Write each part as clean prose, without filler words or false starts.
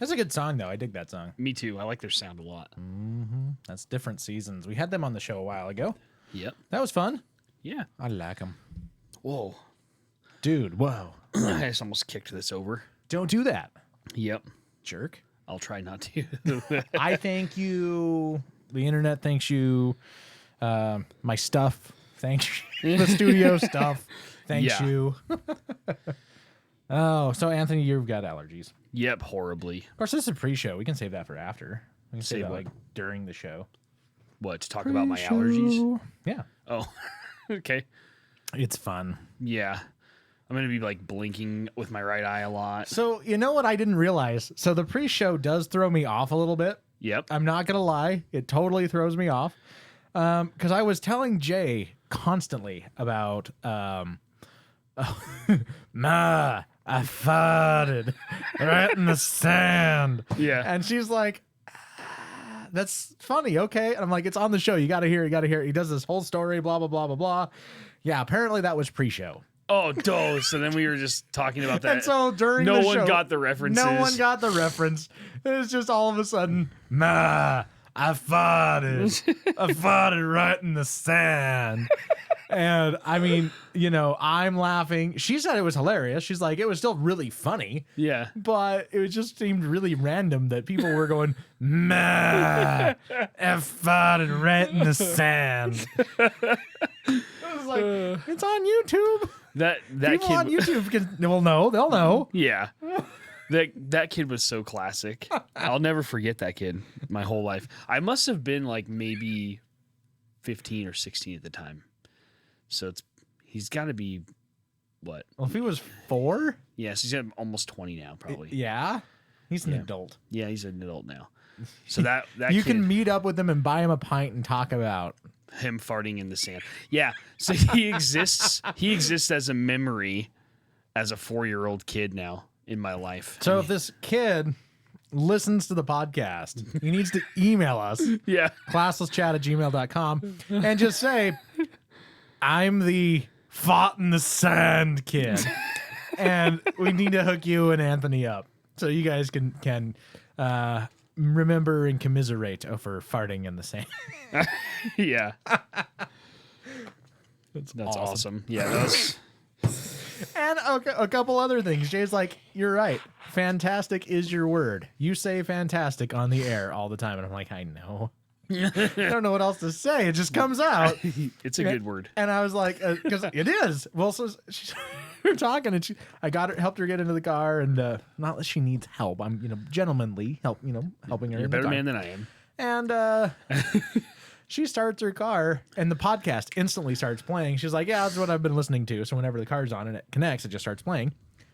That's a good song, though. I dig that song. Me too. I like their sound a lot. Mm-hmm. That's different seasons. We had them on the show a while ago. Yep. That was fun. Yeah. I like them. Whoa. Dude, whoa. I just almost kicked this over. Don't do that. Yep. Jerk. I'll try not to. I thank you. The internet thanks you. My stuff thanks you. The studio stuff thanks you. Oh, so Anthony, you've got allergies. Yep, horribly. Of course, this is a pre-show. We can save that for after. We can save that what? like during the show. What, to talk about my allergies? Yeah. Oh, okay. It's fun. Yeah. I'm going to be like blinking with my right eye a lot. So, you know what I didn't realize? So the pre-show does throw me off a little bit. Yep. I'm not going to lie. It totally throws me off. Because I was telling Jay constantly about, Ma, I farted right in the sand. Yeah. And she's like, that's funny. Okay. And I'm like, it's on the show. You got to hear it. You got to hear it. He does this whole story, blah, blah, blah, blah, blah. Yeah. Apparently that was pre-show. Oh, dose. And then we were just talking about that. And so during no the one show, got the references. No one got the reference. It was just all of a sudden, I farted. I farted right in the sand. And I mean, I'm laughing. She said it was hilarious. She's like, it was still really funny. Yeah. But it just seemed really random that people were going, I farted right in the sand. I was like, it's on YouTube. That People kid on YouTube will know. They'll know. Yeah. That kid was so classic. I'll never forget that kid my whole life. I must have been like maybe 15 or 16 at the time. So he's got to be what? Well, if he was 4? Yes, he's almost 20 now, probably. Yeah. He's an adult. Yeah, he's an adult now. So that you kid, can meet up with him and buy him a pint and talk about him farting in the sand. Yeah. So he exists. He exists as a memory as a 4-year-old kid now in my life. So if this kid listens to the podcast, he needs to email us. Yeah. ClasslessChat@gmail.com and just say, I'm the fought in the sand kid. And we need to hook you and Anthony up so you guys can remember and commiserate over farting in the sand. Yeah. That's awesome. Yeah, that was... And a couple other things. Jay's like, you're right. Fantastic is your word. You say fantastic on the air all the time. And I'm like, I know. I don't know what else to say. It just comes out. It's a good word. And I was like, because it is. Well, so we're talking, and helped her get into the car, and not that she needs help. I'm, gentlemanly helping her. You're a better man than I am. And she starts her car, and the podcast instantly starts playing. She's like, yeah, that's what I've been listening to. So whenever the car's on and it connects, it just starts playing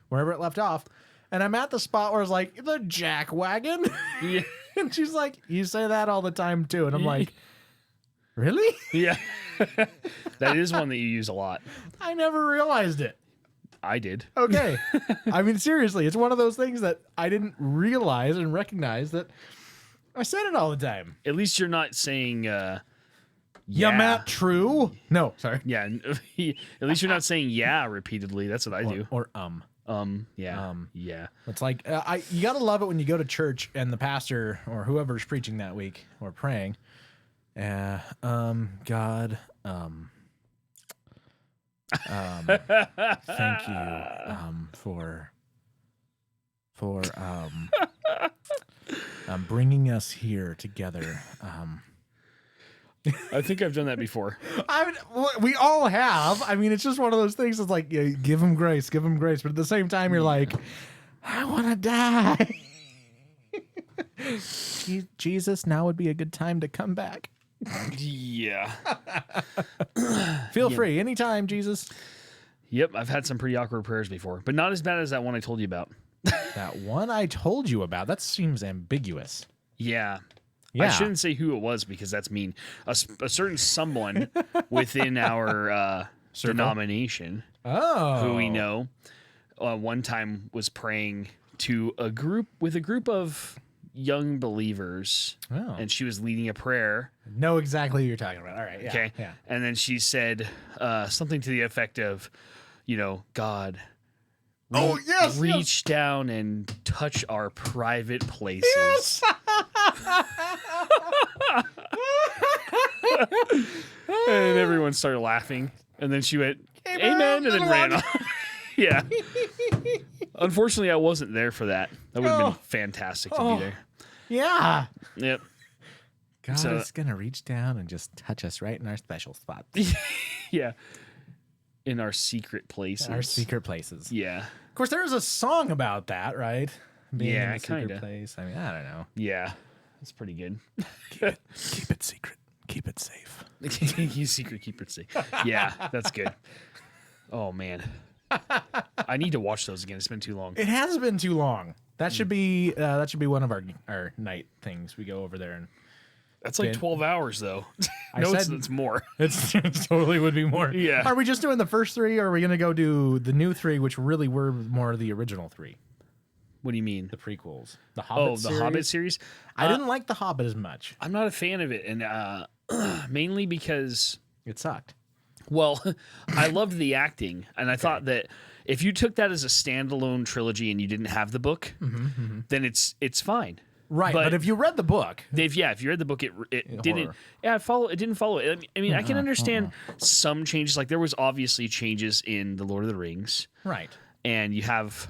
wherever it left off. And I'm at the spot where I was like, the jack wagon. Yeah. And she's like, you say that all the time too. And I'm like, really? Yeah. That is one that you use a lot. I never realized it. I did. Okay. I mean, seriously, it's one of those things that I didn't realize and recognize that I said it all the time. At least you're not saying, Yeah, Matt, true. No, sorry. Yeah. At least you're not saying yeah repeatedly. That's what I do. Or Yeah. Yeah. It's like you gotta love it when you go to church and the pastor or whoever's preaching that week or praying. God, thank you for bringing us here together. I think I've done that before. We all have. I mean, it's just one of those things. It's like, yeah, give him grace. But at the same time, you're like, I want to die. Jesus, now would be a good time to come back. Yeah. Feel free anytime, Jesus. Yep. I've had some pretty awkward prayers before, but not as bad as that one I told you about. That one I told you about, that seems ambiguous. Yeah. Yeah. I shouldn't say who it was because that's mean. A certain someone within our denomination who we know one time was praying to a group of young believers, and she was leading a prayer. Know exactly who you're talking about. All right. Yeah, okay. Yeah. And then she said something to the effect of, God, reach down and touch our private places. Yes! And everyone started laughing. And then she went, Amen, and then ran off. Yeah. Unfortunately, I wasn't there for that. That would have been fantastic to be there. Yeah. Yep. God is going to reach down and just touch us right in our special spot. Yeah. In our secret places. Our secret places. Yeah. Of course, there is a song about that, right? Being in a secret kinda. place. I mean, I don't know. Yeah. That's pretty good. Keep it secret. Keep it safe. You secret, keep it safe. Yeah, that's good. Oh, man. I need to watch those again. It's been too long. It has been too long. That should be one of our night things. We go over there and that's like 12 hours though. It's more. It totally would be more. Yeah. Are we just doing the first 3 or are we going to go do the new 3, which really were more of the original 3? What do you mean? The prequels. The Hobbit series. Hobbit series? I didn't like the Hobbit as much. I'm not a fan of it. And mainly because it sucked. Well, I loved the acting, and I thought that if you took that as a standalone trilogy and you didn't have the book, then it's fine. Right, but if you read the book, if you read the book, it didn't. Yeah, it didn't follow it. I mean, I can understand some changes. Like there was obviously changes in the Lord of the Rings, right? And you have,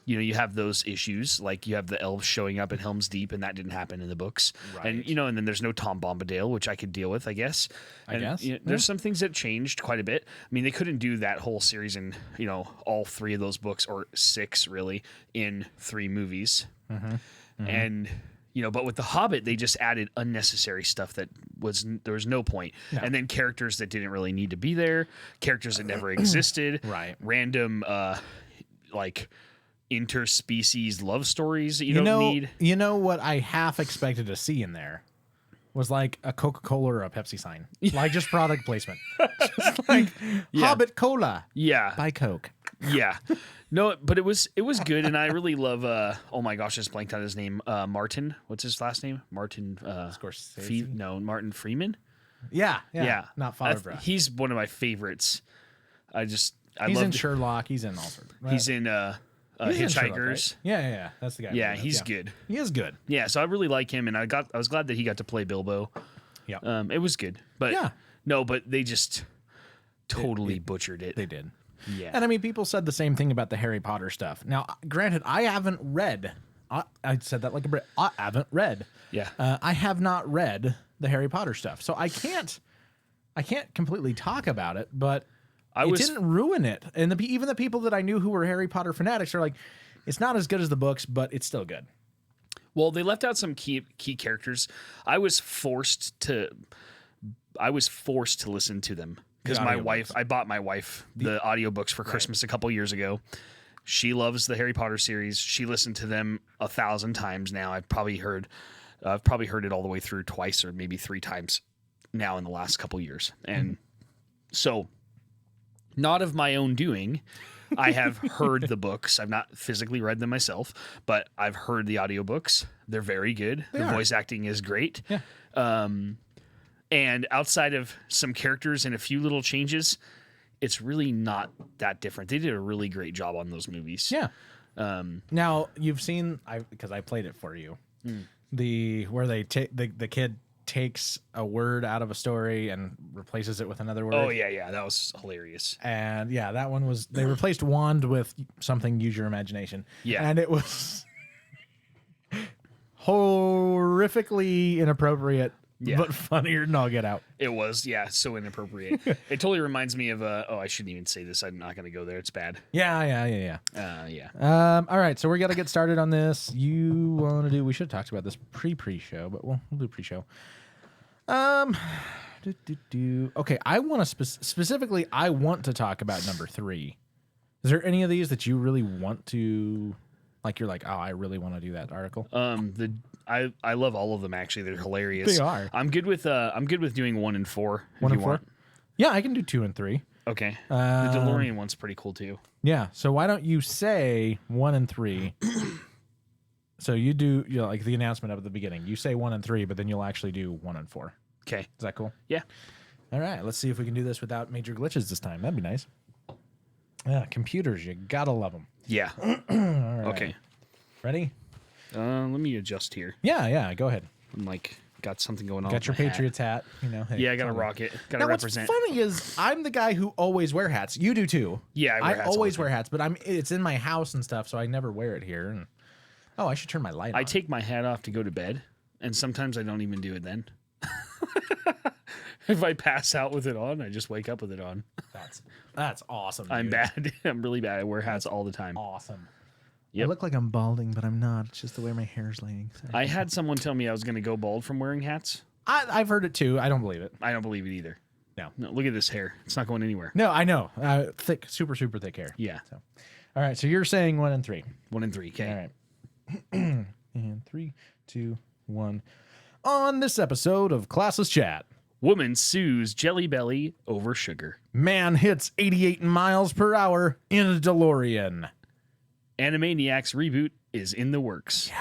you have those issues. Like you have the elves showing up in Helm's Deep, and that didn't happen in the books. Right. And and then there's no Tom Bombadil, which I could deal with, I guess. There's some things that changed quite a bit. I mean, they couldn't do that whole series in all 3 of those books, or 6 really, in 3 movies. And but with The Hobbit, they just added unnecessary stuff that there was no point. No. And then characters that didn't really need to be there, characters that never existed, right? Random like interspecies love stories that you don't need. You know what I half expected to see in there was like a Coca-Cola or a Pepsi sign, like just product placement, just like Hobbit Cola, by Coke. Yeah. No, but it was good, and I really love. Oh my gosh, I just blanked on his name. Martin. What's his last name? Martin. Scorsese. Martin Freeman. Yeah. Not Favre. He's one of my favorites. He's in Sherlock. He's in all sorts. He's in Hitchhikers. Sherlock, right? Yeah. That's the guy. Yeah, he's good. He is good. Yeah, so I really like him, and I was glad that he got to play Bilbo. Yeah. It was good, but but they just totally butchered it. They did. Yeah. And I mean, people said the same thing about the Harry Potter stuff. Now, granted, I haven't read. I said that like a Brit. I haven't read. Yeah. I have not read the Harry Potter stuff, so I can't completely talk about it. But it didn't ruin it. And even the people that I knew who were Harry Potter fanatics are like, it's not as good as the books, but it's still good. Well, they left out some key characters. I was forced to listen to them. Because I bought my wife the audiobooks for Christmas a couple years ago. She loves the Harry Potter series. She listened to them 1,000 times now. I've probably heard it all the way through twice or maybe 3 times now in the last couple years. And so, not of my own doing, I have heard the books. I've not physically read them myself, but I've heard the audiobooks. They're very good. The voice acting is great. Yeah. And outside of some characters and a few little changes, it's really not that different. They did a really great job on those movies. Yeah. Now you've seen, because I played it for you, where they take the kid takes a word out of a story and replaces it with another word. Oh yeah, that was hilarious. And that one was, they replaced wand with something. Use your imagination. Yeah, and it was horrifically inappropriate. Yeah. But funnier than all get out. It was, so inappropriate. It totally reminds me of I shouldn't even say this. I'm not going to go there. It's bad. Yeah. All right, so we got to get started on this. You want to do? We should have talked about this pre-show, but we'll do pre-show. Okay, I want to specifically. I want to talk about number 3. Is there any of these that you really want to? Like you're like, oh, I really want to do that article. I love all of them actually. They're hilarious. They are. I'm good with doing 1 and 4. 1 and 4. Yeah, I can do 2 and 3. Okay. The DeLorean one's pretty cool too. Yeah. So why don't you say 1 and 3? So you do like the announcement at the beginning. You say 1 and 3, but then you'll actually do 1 and 4. Okay. Is that cool? Yeah. All right. Let's see if we can do this without major glitches this time. That'd be nice. Yeah, computers, you gotta love them. Yeah. All right. Okay. Ready? Let me adjust here. Yeah. Go ahead. I'm like got something going on. Got your Patriots hat. Hey, I got a rocket. Got to represent. What's funny is I'm the guy who always wear hats. You do too. Yeah, I always wear hats, but it's in my house and stuff, so I never wear it here. And I should turn my light on. I take my hat off to go to bed, and sometimes I don't even do it then. If I pass out with it on, I just wake up with it on. That's awesome. Dude. I'm bad. I'm really bad. I wear hats all the time. Awesome. Yep. I look like I'm balding, but I'm not. It's just the way my hair's laying. So. I had someone tell me I was going to go bald from wearing hats. I've heard it too. I don't believe it. I don't believe it either. No. Look at this hair. It's not going anywhere. No, I know. Thick, super, super thick hair. Yeah. So, all right. So you're saying 1 and 3. 1 and 3. Okay. All right. And 3, 2, 1. On this episode of Classless Chat. Woman sues Jelly Belly over sugar. Man hits 88 miles per hour in a DeLorean. Animaniacs reboot is in the works.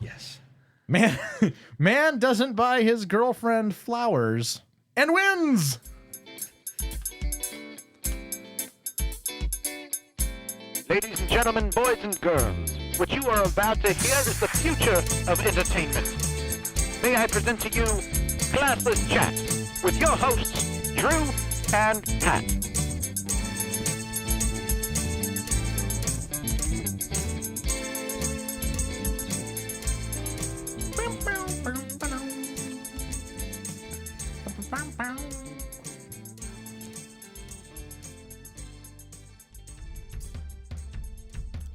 Yes. Man doesn't buy his girlfriend flowers and wins. Ladies and gentlemen, boys and girls, what you are about to hear is the future of entertainment. May I present to you Classless Chat with your hosts, Drew and Pat.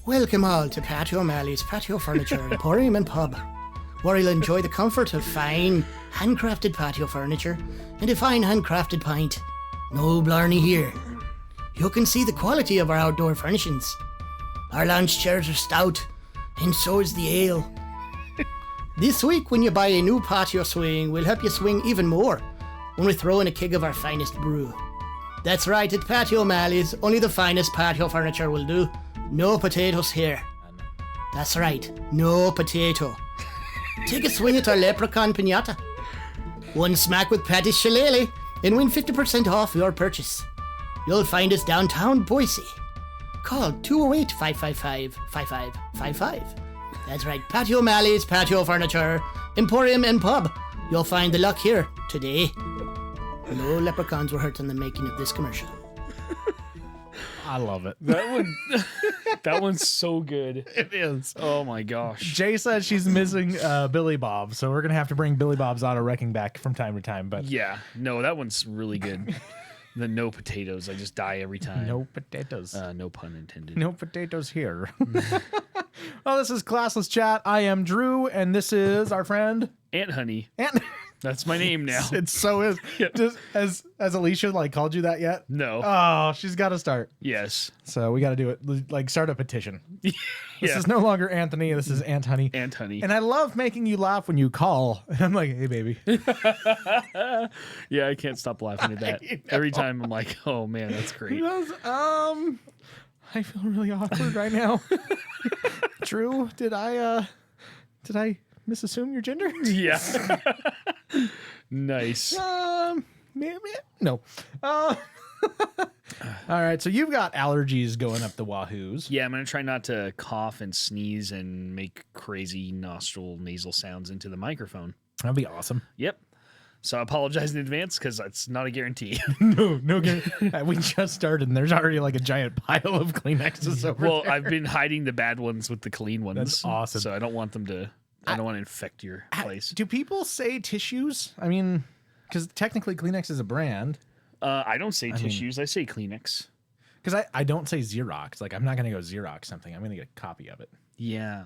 Welcome all to Patio O'Malley's Patio Furniture Emporium and Pub, where you'll enjoy the comfort of fine, handcrafted patio furniture and a fine handcrafted pint. No blarney here. You can see the quality of our outdoor furnishings. Our lounge chairs are stout, and so is the ale. This week, when you buy a new patio swing, we'll help you swing even more when we throw in a keg of our finest brew. That's right, at Patio O'Malley's, only the finest patio furniture will do. No potatoes here. That's right, no potato. Take a swing at our leprechaun pinata. One smack with Patty's shillelagh and win 50% off your purchase. You'll find us downtown Boise. Call 208-555-5555. That's right, Patio O'Malley's Patio Furniture Emporium and Pub. You'll find the luck here today. No leprechauns were hurt in the making of this commercial. I love it. That one's so good. It is. Oh my gosh. Jay said she's missing Billy Bob, so we're gonna have to bring Billy Bob's Auto Wrecking back from time to time. But Yeah. No, that one's really good. The no potatoes. I just die every time. no potatoes. No pun intended. No potatoes here. Well, this is Classless Chat. I am Drew, and this is our friend Ant Honey. Ant. That's my name now. It so is. Yep. Just, has Alicia called you that yet? No. Oh, she's got to start. Yes. So we got to do it. Start a petition. This Yeah. is no longer Anthony. This is Ant Honey. Ant Honey. And I love making you laugh when you call. And I'm like, hey, baby. Yeah, I can't stop laughing at that. Every time I'm like, oh man, that's great. Because, I feel really awkward right now. Drew, did I misassume your gender? Yeah. Nice. No. All right, so you've got allergies going up the wahoos. Yeah, I'm going to try not to cough and sneeze and make crazy nasal sounds into the microphone. That'd be awesome. Yep. So I apologize in advance because it's not a guarantee. No. We just started, and there's already a giant pile of Kleenexes over Well, there. I've been hiding the bad ones with the clean ones. That's awesome. So I don't want them to... I don't want to infect your place. Do people say tissues? I mean, because technically Kleenex is a brand. I don't say tissues. I say Kleenex. Because I don't say Xerox. I'm not going to go Xerox something. I'm going to get a copy of it. Yeah.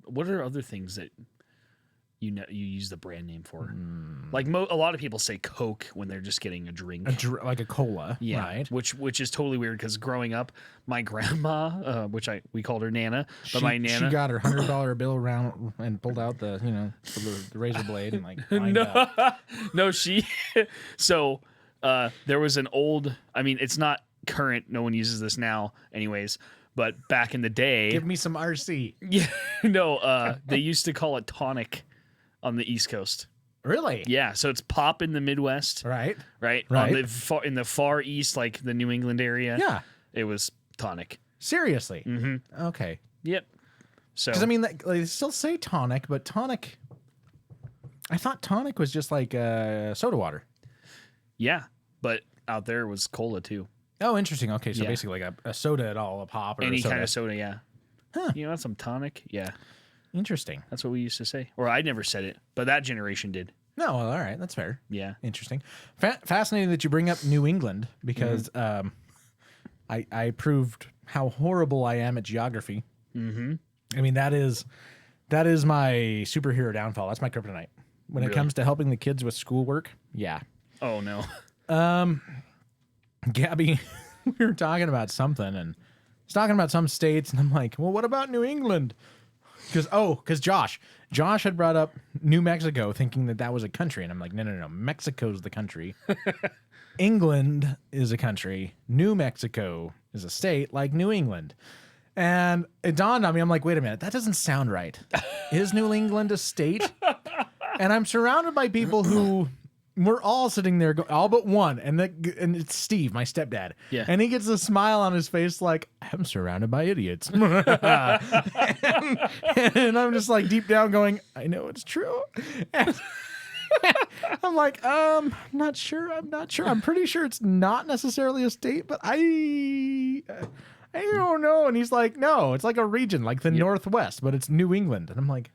What are other things that you use the brand name for? A lot of people say Coke when they're just getting a drink. Like a cola, Yeah, right? which is totally weird because growing up, my grandma, we called her Nana, but my Nana, she got her $100 bill around and pulled out the razor blade and lined up. no, she. So there was an old. I mean, it's not current. No one uses this now, anyways. But back in the day, Give me some RC. yeah, no, they used to call it tonic on the East Coast. Really? Yeah, so it's pop in the Midwest, Right. right? Right. In the far east, like the New England area. Yeah. It was tonic. Seriously. Mm-hmm. Okay. Yep. So Because I mean, they still say tonic, but tonic. I thought tonic was just like soda water. yeah, but out there was cola too. Oh, interesting. Okay, so Yeah. basically like a soda at all, a pop or Any a soda. kind of soda, yeah. Huh. You know, some tonic. Yeah, Interesting. that's what we used to say. Or I never said it, but that generation did. No, well, all right, that's fair. Yeah. Interesting. Fascinating that you bring up New England because I proved how horrible I am at geography. Mm-hmm. I mean, that is my superhero downfall. That's my kryptonite. When it Really? comes to helping the kids with schoolwork, yeah. Oh no. Gabby, we were talking about something, and he's talking about some states, and I'm like, well, what about New England? Because Josh had brought up New Mexico, thinking that was a country, and I'm like, no, Mexico's the country. England is a country. New Mexico is a state, like New England. And it dawned on me, I'm like, wait a minute, that doesn't sound right. Is New England a state? And I'm surrounded by people who we're all sitting there, all but one, and it's Steve, my stepdad. Yeah. And he gets a smile on his face like, I'm surrounded by idiots. and I'm just like deep down going, I know it's true. And I'm like, I'm not sure. I'm pretty sure it's not necessarily a state, but I don't know. And he's like, no, it's like a region, like the Northwest, but it's New England. And I'm like,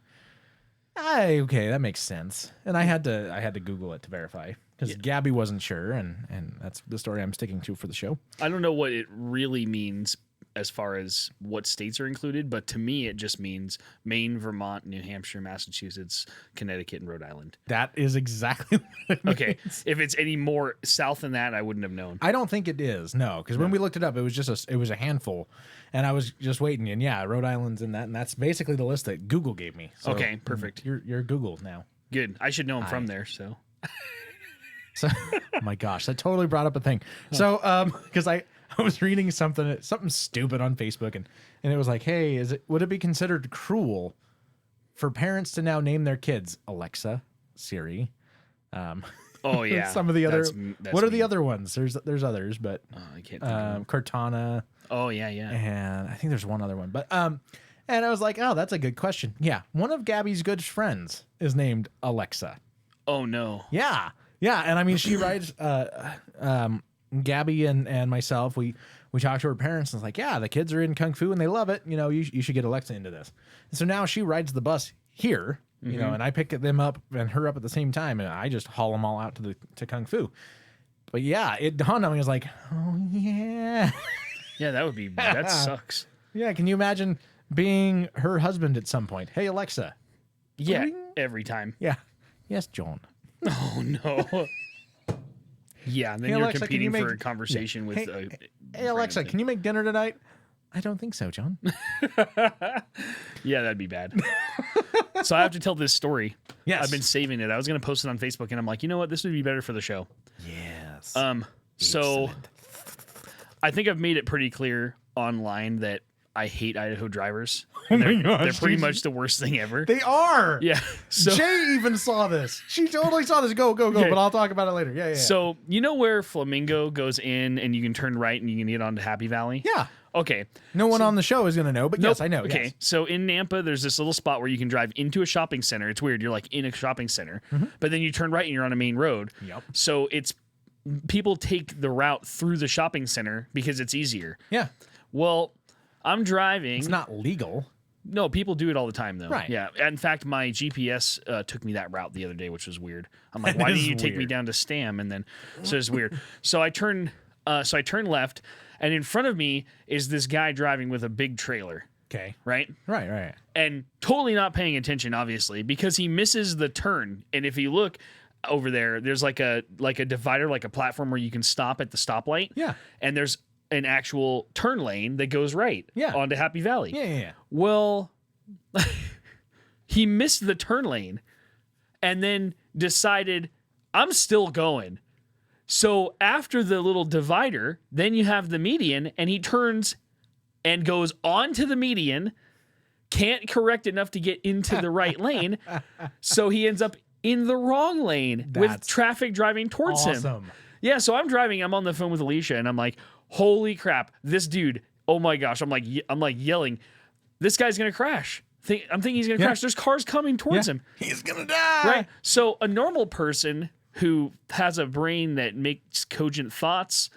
okay, that makes sense. And I had to Google it to verify because Gabby wasn't sure, and that's the story I'm sticking to for the show. I don't know what it really means as far as what states are included, but to me it just means Maine, Vermont, New Hampshire, Massachusetts, Connecticut, and Rhode Island. That is exactly what it means. Okay, if it's any more south than that, I wouldn't have known. I don't think it is, no, because when we looked it up, it was just a handful, and I was just waiting, and yeah, Rhode Island's in that, and that's basically the list that Google gave me. So okay, perfect. You're Google now. Good. I should know I'm from there, so. So, oh my gosh, that totally brought up a thing. So, because I was reading something stupid on Facebook, and it was like, hey, would it be considered cruel for parents to now name their kids Alexa, Siri? Oh yeah. Some of the other. That's what are the other ones? There's others, but I can't think of them. Cortana. Oh yeah. And I think there's one other one, but and I was like, oh, that's a good question. Yeah, one of Gabby's good friends is named Alexa. Oh no. Yeah, and I mean, she writes. Gabby and myself, we talked to her parents, and it's like, yeah, the kids are in Kung Fu and they love it. You know, you should get Alexa into this. And so now she rides the bus here, you know, and I pick them up and her up at the same time, and I just haul them all out to Kung Fu. But yeah, it dawned on me. I was like, oh yeah, yeah, that sucks. Yeah, can you imagine being her husband at some point? Hey Alexa. Yeah, Ring? every time. Yeah. Yes, John. Oh no. Yeah, and then you're Alexa, competing for a conversation with. Hey Alexa, can you make dinner tonight? I don't think so, John. Yeah, that'd be bad. So I have to tell this story. Yes, I've been saving it. I was going to post it on Facebook, and I'm like, you know what? This would be better for the show. Yes. So I think I've made it pretty clear online that I hate Idaho drivers. Oh my gosh, they're pretty much the worst thing ever. They are. Yeah. So, Jay even saw this. She totally saw this. Go, Okay. but I'll talk about it later. Yeah. So you know where Flamingo goes in and you can turn right and you can get onto Happy Valley? Yeah. Okay. No one on the show is going to know, but yes, I know. Okay. Yes. So in Nampa, there's this little spot where you can drive into a shopping center. It's weird. You're like in a shopping center, but then you turn right and you're on a main road. Yep. So people take the route through the shopping center because it's easier. Yeah. Well, I'm driving. It's not legal. No, people do it all the time, though. Right. Yeah. In fact, my GPS took me that route the other day, which was weird. I'm like, why didn't you take me down to Stam? And then, so it's weird. So I turn left, and in front of me is this guy driving with a big trailer. Okay. Right. Right. And totally not paying attention, obviously, because he misses the turn. And if you look over there, there's like a divider, like a platform where you can stop at the stoplight. Yeah. And there's an actual turn lane that goes right onto Happy Valley. Yeah. Well, he missed the turn lane and then decided, I'm still going. So after the little divider, then you have the median, and he turns and goes onto the median, can't correct enough to get into the right lane. So he ends up in the wrong lane with traffic driving towards him. Yeah, so I'm driving. I'm on the phone with Alicia, and I'm like, holy crap, this dude, oh my gosh. I'm like yelling, this guy's going to crash. I'm thinking he's going to crash. There's cars coming towards him. He's going to die. Right. So a normal person who has a brain that makes cogent thoughts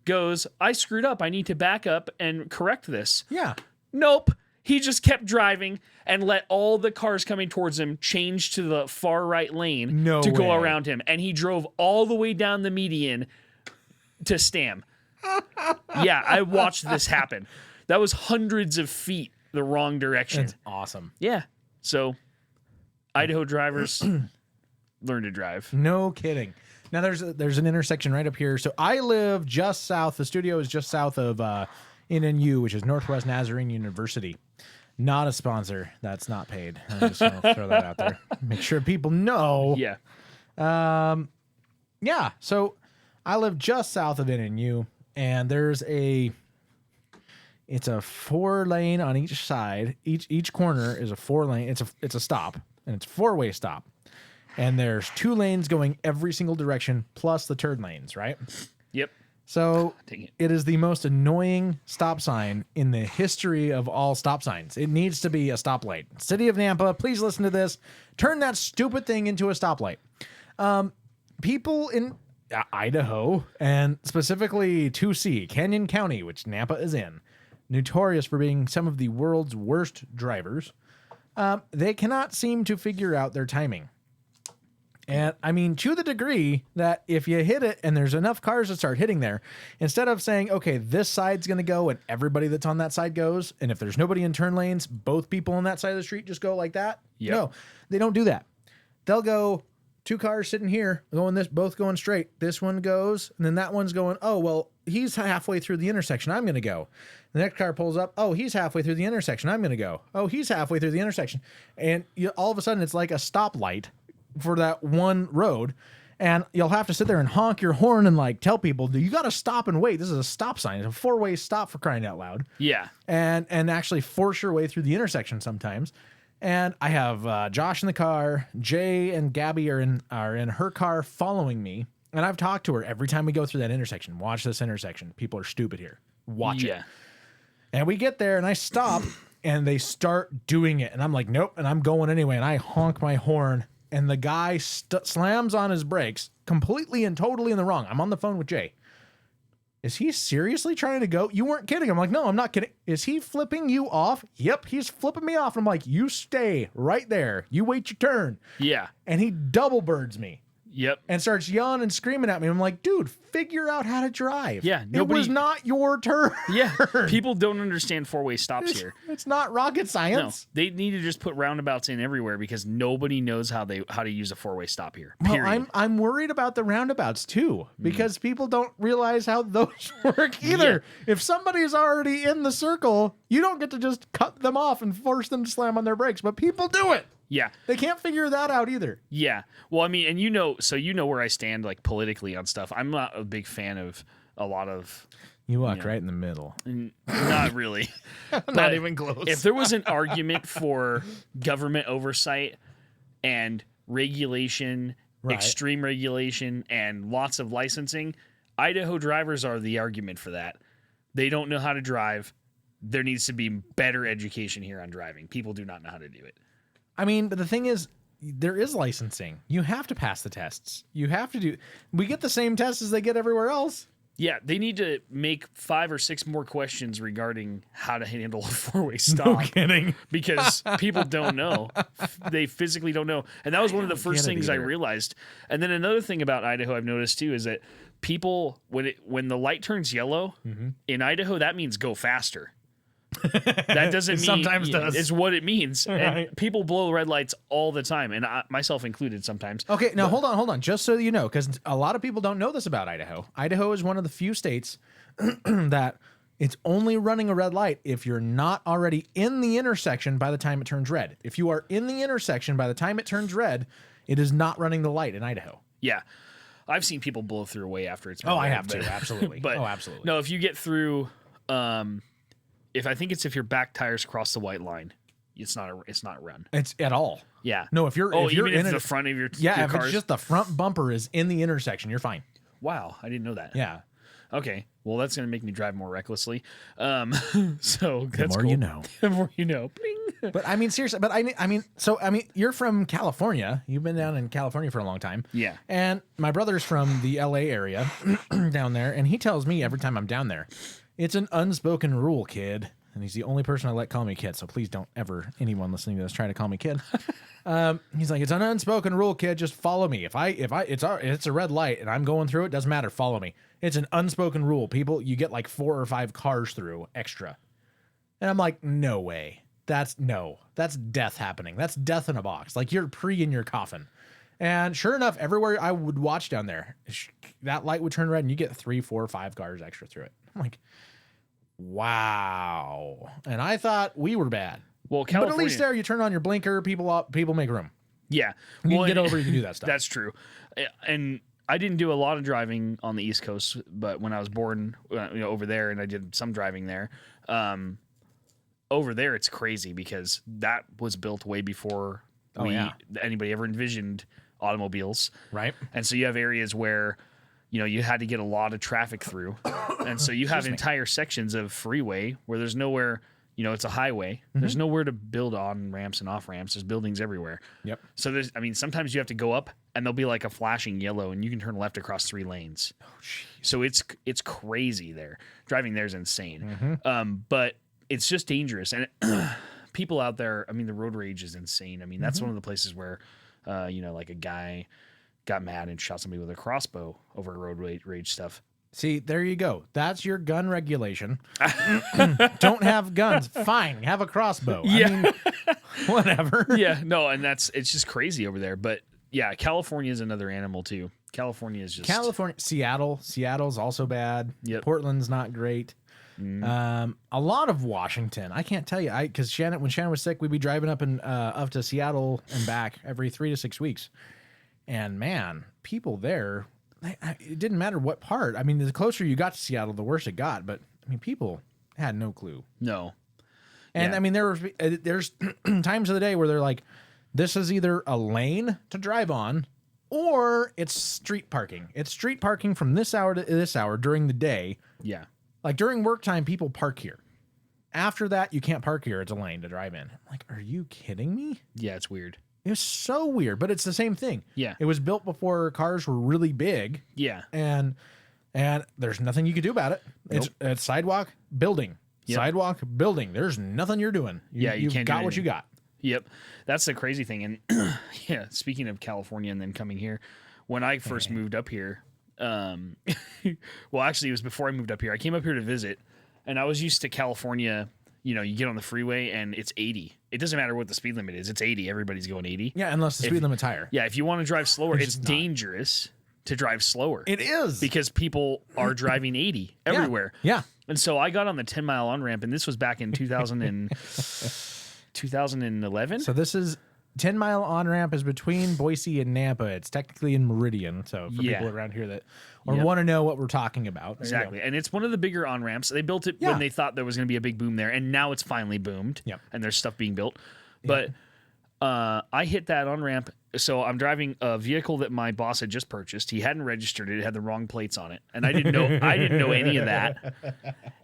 goes, I screwed up. I need to back up and correct this. Yeah. Nope. He just kept driving and let all the cars coming towards him change to the far right lane to go around him. And he drove all the way down the median to Stam. Yeah, I watched this happen. That was hundreds of feet the wrong direction. That's awesome. Yeah. So, Idaho drivers, learn to drive. No kidding. Now, there's an intersection right up here. So, I live just south. The studio is just south of NNU, which is Northwest Nazarene University. Not a sponsor. That's not paid. I'm just going to throw that out there. Make sure people know. Yeah. Yeah. So, I live just south of NNU. And there's it's a 4-lane on each side. Each corner is a 4-lane. It's a stop, and it's a 4-way stop. and there's 2 lanes going every single direction plus the turn lanes, right? Yep. So Dang it is the most annoying stop sign in the history of all stop signs. It needs to be a stoplight. City of Nampa, please listen to this. Turn that stupid thing into a stoplight. People in Idaho, and specifically 2C, Canyon County, which Nampa is in, notorious for being some of the world's worst drivers, they cannot seem to figure out their timing. And I mean, to the degree that if you hit it and there's enough cars that start hitting there, instead of saying, okay, this side's going to go and everybody that's on that side goes, and if there's nobody in turn lanes, both people on that side of the street just go like that. Yep. No, they don't do that. They'll go 2 cars sitting here going this, both going straight. This one goes, and then that one's going, oh, well, he's halfway through the intersection. I'm going to go. The next car pulls up. Oh, he's halfway through the intersection. I'm going to go. Oh, he's halfway through the intersection. And all of a sudden it's like a stoplight for that one road, and you'll have to sit there and honk your horn and like tell people, you got to stop and wait. This is a stop sign. It's a 4-way stop, for crying out loud. Yeah. And actually force your way through the intersection sometimes. And I have Josh in the car. Jay and Gabby are in her car following me. And I've talked to her every time we go through that intersection. Watch this intersection. People are stupid here. Watch it. And we get there and I stop and they start doing it. And I'm like, nope. And I'm going anyway. And I honk my horn. And the guy slams on his brakes completely and totally in the wrong. I'm on the phone with Jay. Is he seriously trying to go? You weren't kidding. I'm like, no, I'm not kidding. Is he flipping you off? Yep, he's flipping me off. I'm like, you stay right there. You wait your turn. Yeah. And he double birds me. Yep. And starts yelling and screaming at me. I'm like, dude, figure out how to drive. Yeah. It was not your turn. Yeah. People don't understand 4-way stops here. It's not rocket No, science. they need to just put roundabouts in everywhere because nobody knows how to use a 4-way stop here. Well, Period. I'm worried about the roundabouts too, because people don't realize how those work either. Yeah. If somebody's already in the circle, you don't get to just cut them off and force them to slam on their brakes, but people do it. Yeah. They can't figure that out either. Yeah. Well, I mean, and you know where I stand like politically on stuff. I'm not a big fan of a lot of. You walked right in the middle. Not really. Not even close. If there was an argument for government oversight and regulation, extreme regulation, and lots of licensing, Idaho drivers are the argument for that. They don't know how to drive. There needs to be better education here on driving. People do not know how to do it. I mean, but the thing is, there is licensing. You have to pass the tests. You have to do. We get the same tests as they get everywhere else. Yeah, they need to make 5 or 6 more questions regarding how to handle a 4-way stop. No kidding. Because people don't know. They physically don't know. And that was one of the first things I realized. And then another thing about Idaho I've noticed too is that people, when the light turns yellow, in Idaho, that means go faster. That doesn't mean sometimes does. It's what it means. Right. And people blow red lights all the time, and myself included sometimes. Okay, now hold on. Just so you know, because a lot of people don't know this about Idaho. Idaho is one of the few states that it's only running a red light if you're not already in the intersection by the time it turns red. If you are in the intersection by the time it turns red, it is not running the light in Idaho. Yeah. I've seen people blow through way after it's been I red, have too, absolutely. But absolutely. No, if you get through, if your back tires cross the white line, it's not a run. It's at all. Yeah. No, if you're even in if the front of your yeah, your if cars, it's just the front bumper is in the intersection, you're fine. Wow, I didn't know that. Yeah. Okay. Well, that's gonna make me drive more recklessly. So that's The more cool. you know. The more you know. Bling. But I mean, seriously. But I mean, you're from California. You've been down in California for a long time. Yeah. And my brother's from the LA area down there, and he tells me every time I'm down there, it's an unspoken rule, kid. And he's the only person I let call me kid, so please don't ever anyone listening to this try to call me kid. He's like, it's an unspoken rule, kid. Just follow me. If it's a red light and I'm going through it, doesn't matter. Follow me. It's an unspoken rule. People, you get like 4 or 5 cars through extra. And I'm like, no way. That's death happening. That's death in a box. Like you're in your coffin. And sure enough, everywhere I would watch down there, that light would turn red and you get 3, 4, 5 cars extra through it. I'm like, wow. And I thought we were bad. Well, but at least there you turn on your blinker, people make room. Yeah. You can get over, you can do that stuff. That's true. And I didn't do a lot of driving on the East Coast, but when I was born over there and I did some driving there, over there it's crazy because that was built way before anybody ever envisioned automobiles. Right. And so you have areas where, you had to get a lot of traffic through. And so you have entire sections of freeway where there's nowhere, it's a highway. There's nowhere to build on ramps and off ramps. There's buildings everywhere. Yep. So sometimes you have to go up and there'll be like a flashing yellow and you can turn left across 3 lanes. Oh, so it's crazy there. Driving there is insane. But it's just dangerous. And people out there, the road rage is insane. That's one of the places where, like a guy got mad and shot somebody with a crossbow over road rage stuff. See, there you go. That's your gun regulation. Don't have guns. Fine. Have a crossbow. Yeah. Whatever. Yeah. No, and it's just crazy over there. But yeah, California is another animal too. California is just Seattle's also bad. Yep. Portland's not great. A lot of Washington. I can't tell you. Because when Shannon was sick, we'd be driving up to Seattle and back every 3 to 6 weeks. And man, people there, it didn't matter what part. The closer you got to Seattle, the worse it got. But people had no clue. No. And there's times of the day where they're like, this is either a lane to drive on, or it's street parking. It's street parking from this hour to this hour during the day. Yeah. Like during work time, people park here. After that, you can't park here. It's a lane to drive in. I'm like, are you kidding me? Yeah, it's weird. It was so weird, but it's the same thing. Yeah. It was built before cars were really big. Yeah. And there's nothing you could do about it. Nope. It's sidewalk, building. Yep. Sidewalk, building. There's nothing you're doing. You can't got do what you got. Yep. That's the crazy thing. And yeah, speaking of California and then coming here, when I first moved up here, well, actually, it was before I moved up here. I came up here to visit, and I was used to California. You get on the freeway and it's 80. It doesn't matter what the speed limit is. It's 80. Everybody's going 80. Yeah, unless the speed limit's higher. Yeah, if you want to drive slower, Which it's is not. dangerous to drive slower. It is. Because people are driving 80 everywhere. Yeah. And so I got on the 10-mile on-ramp, and this was back in 2011. So this is 10-mile on-ramp is between Boise and Nampa. It's technically in Meridian. So for people around here that want to know what we're talking about. Exactly. And it's one of the bigger on-ramps. They built it when they thought there was going to be a big boom there, and now it's finally boomed. Yep. And there's stuff being built. But I hit that on-ramp. So I'm driving a vehicle that my boss had just purchased. He hadn't registered it. It had the wrong plates on it. And I didn't know any of that.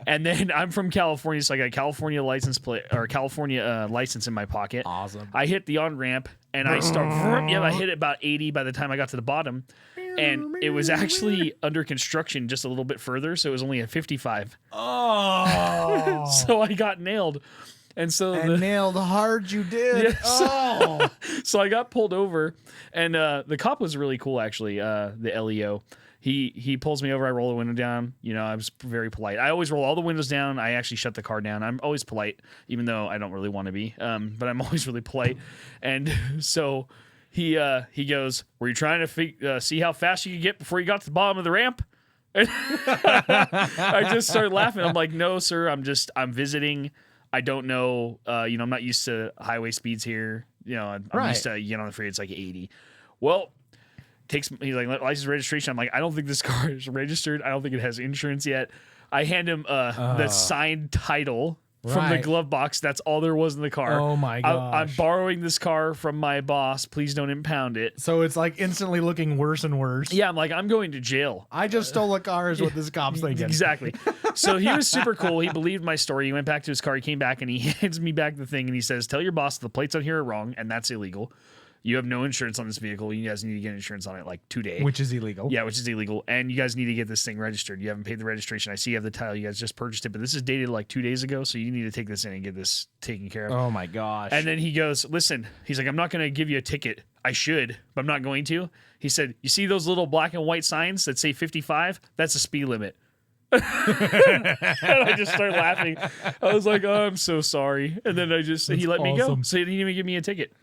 And then I'm from California, so I got a California license plate or California license in my pocket. Awesome. I hit the on-ramp and I I hit it about 80 by the time I got to the bottom. And it was actually under construction just a little bit further, so it was only a 55. Oh. So I got nailed. And so nailed hard you did. Yes. Oh. So I got pulled over, and the cop was really cool, actually, the LEO. He pulls me over. I roll the window down. I was very polite. I always roll all the windows down. I actually shut the car down. I'm always polite, even though I don't really want to be. But I'm always really polite. And so he goes, "Were you trying to see how fast you could get before you got to the bottom of the ramp?" And I just started laughing. I'm like, "No, sir. I'm visiting. I don't know. I'm not used to highway speeds here. I'm used to on the freeway. It's like 80. Well." He's like, license registration. I'm like, I don't think this car is registered. I don't think it has insurance yet. I hand him the signed title from the glove box. That's all there was in the car. Oh my gosh. I'm borrowing this car from my boss. Please don't impound it. So it's like instantly looking worse and worse. Yeah, I'm like, I'm going to jail. I just stole a car is what this cop's thinking. Exactly. So he was super cool. He believed my story. He went back to his car. He came back and he hands me back the thing and he says, tell your boss the plates on here are wrong and that's illegal. You have no insurance on this vehicle. You guys need to get insurance on it like today. Which is illegal. Yeah, which is illegal. And you guys need to get this thing registered. You haven't paid the registration. I see you have the title. You guys just purchased it, but this is dated like 2 days ago, so you need to take this in and get this taken care of. Oh my gosh. And then he goes, listen, he's like, I'm not going to give you a ticket. I should, but I'm not going to. He said, you see those little black and white signs that say 55? That's a speed limit. And I just started laughing. I was like, oh, I'm so sorry. And then he let me go. So he didn't even give me a ticket.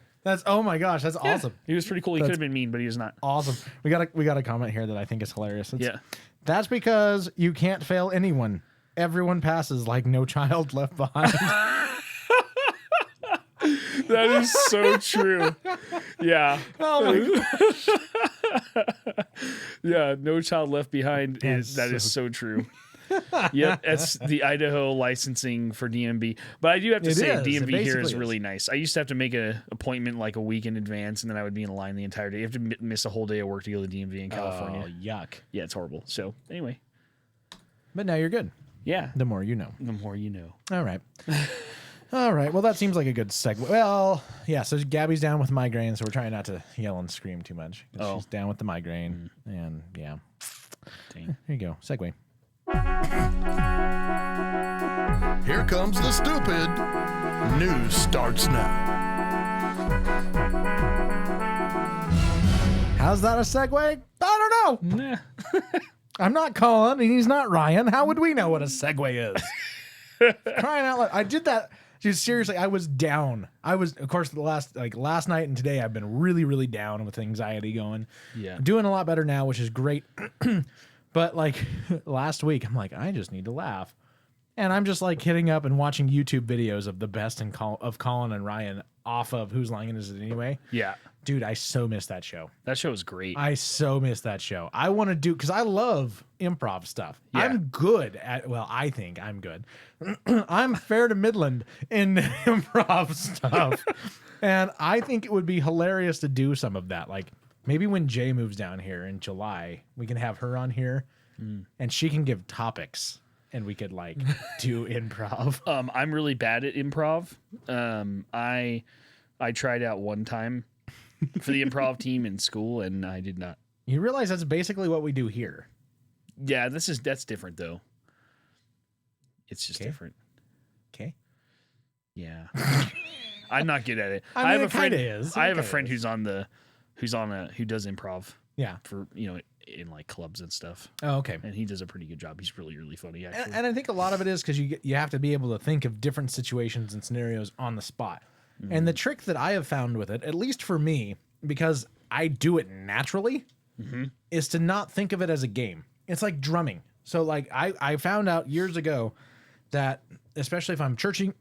Oh my gosh, that's awesome. He was pretty cool. He could have been mean, but he was not. Awesome. We got a comment here that I think is hilarious. Yeah. That's because you can't fail anyone. Everyone passes like no child left behind. That is so true. Yeah. Oh my Yeah, no child left behind is so so true. Yep, that's the Idaho licensing for DMB. But I do have to say, DMV here is really nice. I used to have to make an appointment like a week in advance, and then I would be in line the entire day. You have to miss a whole day of work to go to the DMV in California. Oh, yuck. Yeah, it's horrible. So anyway. But now you're good. Yeah. The more you know. The more you know. All right. All right. Well, that seems like a good segue. Well, yeah. So Gabby's down with migraine, so we're trying not to yell and scream too much. She's down with the migraine, and yeah. Dang. Here you go. Segue. Here comes the stupid. News starts now. How's that a segue? I don't know. Nah. I'm not Colin, and he's not Ryan. How would we know what a segue is? Crying out loud. I did that. Dude, seriously, I was down. I was, of course, last night and today, I've been really, really down with anxiety going. Yeah. I'm doing a lot better now, which is great. But like last week, I'm like, I just need to laugh. And I'm just like hitting up and watching YouTube videos of the best of Colin and Ryan off of Whose Line Is It Anyway? Yeah. Dude, I so miss that show. That show was great. I so miss that show. I want to do, because I love improv stuff. Yeah. I'm good at, well, I think I'm good. I'm fair to Midland in improv stuff. And I think it would be hilarious to do some of that. Like maybe when Jay moves down here in July, we can have her on here and she can give topics and we could like do improv. I'm really bad at improv. I tried out one time for the improv team in school, and I did not. You realize that's basically what we do here. Yeah, that's different though. It's just different. Okay. Yeah. I'm not good at it. I mean, have a it friend. kinda is. I It have a kinda friend is. who does improv Yeah. for in like clubs and stuff, Oh, okay. and he does a pretty good job. He's really, really funny actually. And I think a lot of it is because you have to be able to think of different situations and scenarios on the spot. And the trick that I have found with it, at least for me, because I do it naturally, is to not think of it as a game. It's like drumming. So like I found out years ago that especially if I'm drumming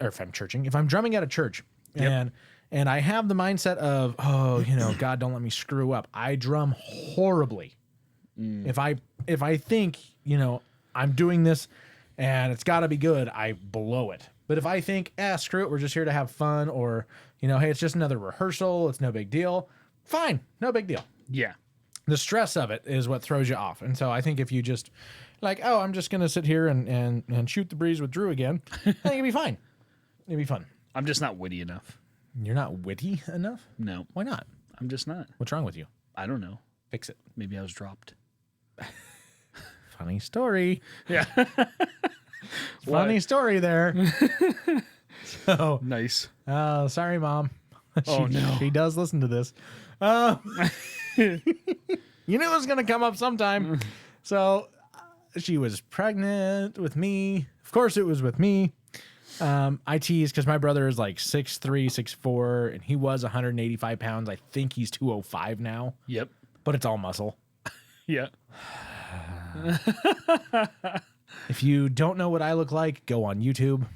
at a church and I have the mindset of, oh, God, don't let me screw up. I drum horribly. If I think, I'm doing this and it's got to be good, I blow it. But if I think, screw it, we're just here to have fun, or, hey, it's just another rehearsal, it's no big deal, fine, no big deal. Yeah. The stress of it is what throws you off. And so I think if you just like, oh, I'm just going to sit here and shoot the breeze with Drew again, I think it'd be fine. It'd be fun. I'm just not witty enough. You're not witty enough? No. Why not? I'm just not. What's wrong with you? I don't know. Fix it. Maybe I was dropped. Funny story. Yeah. Funny story there. So Nice. sorry, Mom. Oh, no. She does listen to this. You knew it was going to come up sometime. So she was pregnant with me. Of course, it was with me. I tease because my brother is like 6'3", 6'4", and he was 185 pounds. I think he's 205 now. Yep. But it's all muscle. Yeah. If you don't know what I look like, go on YouTube.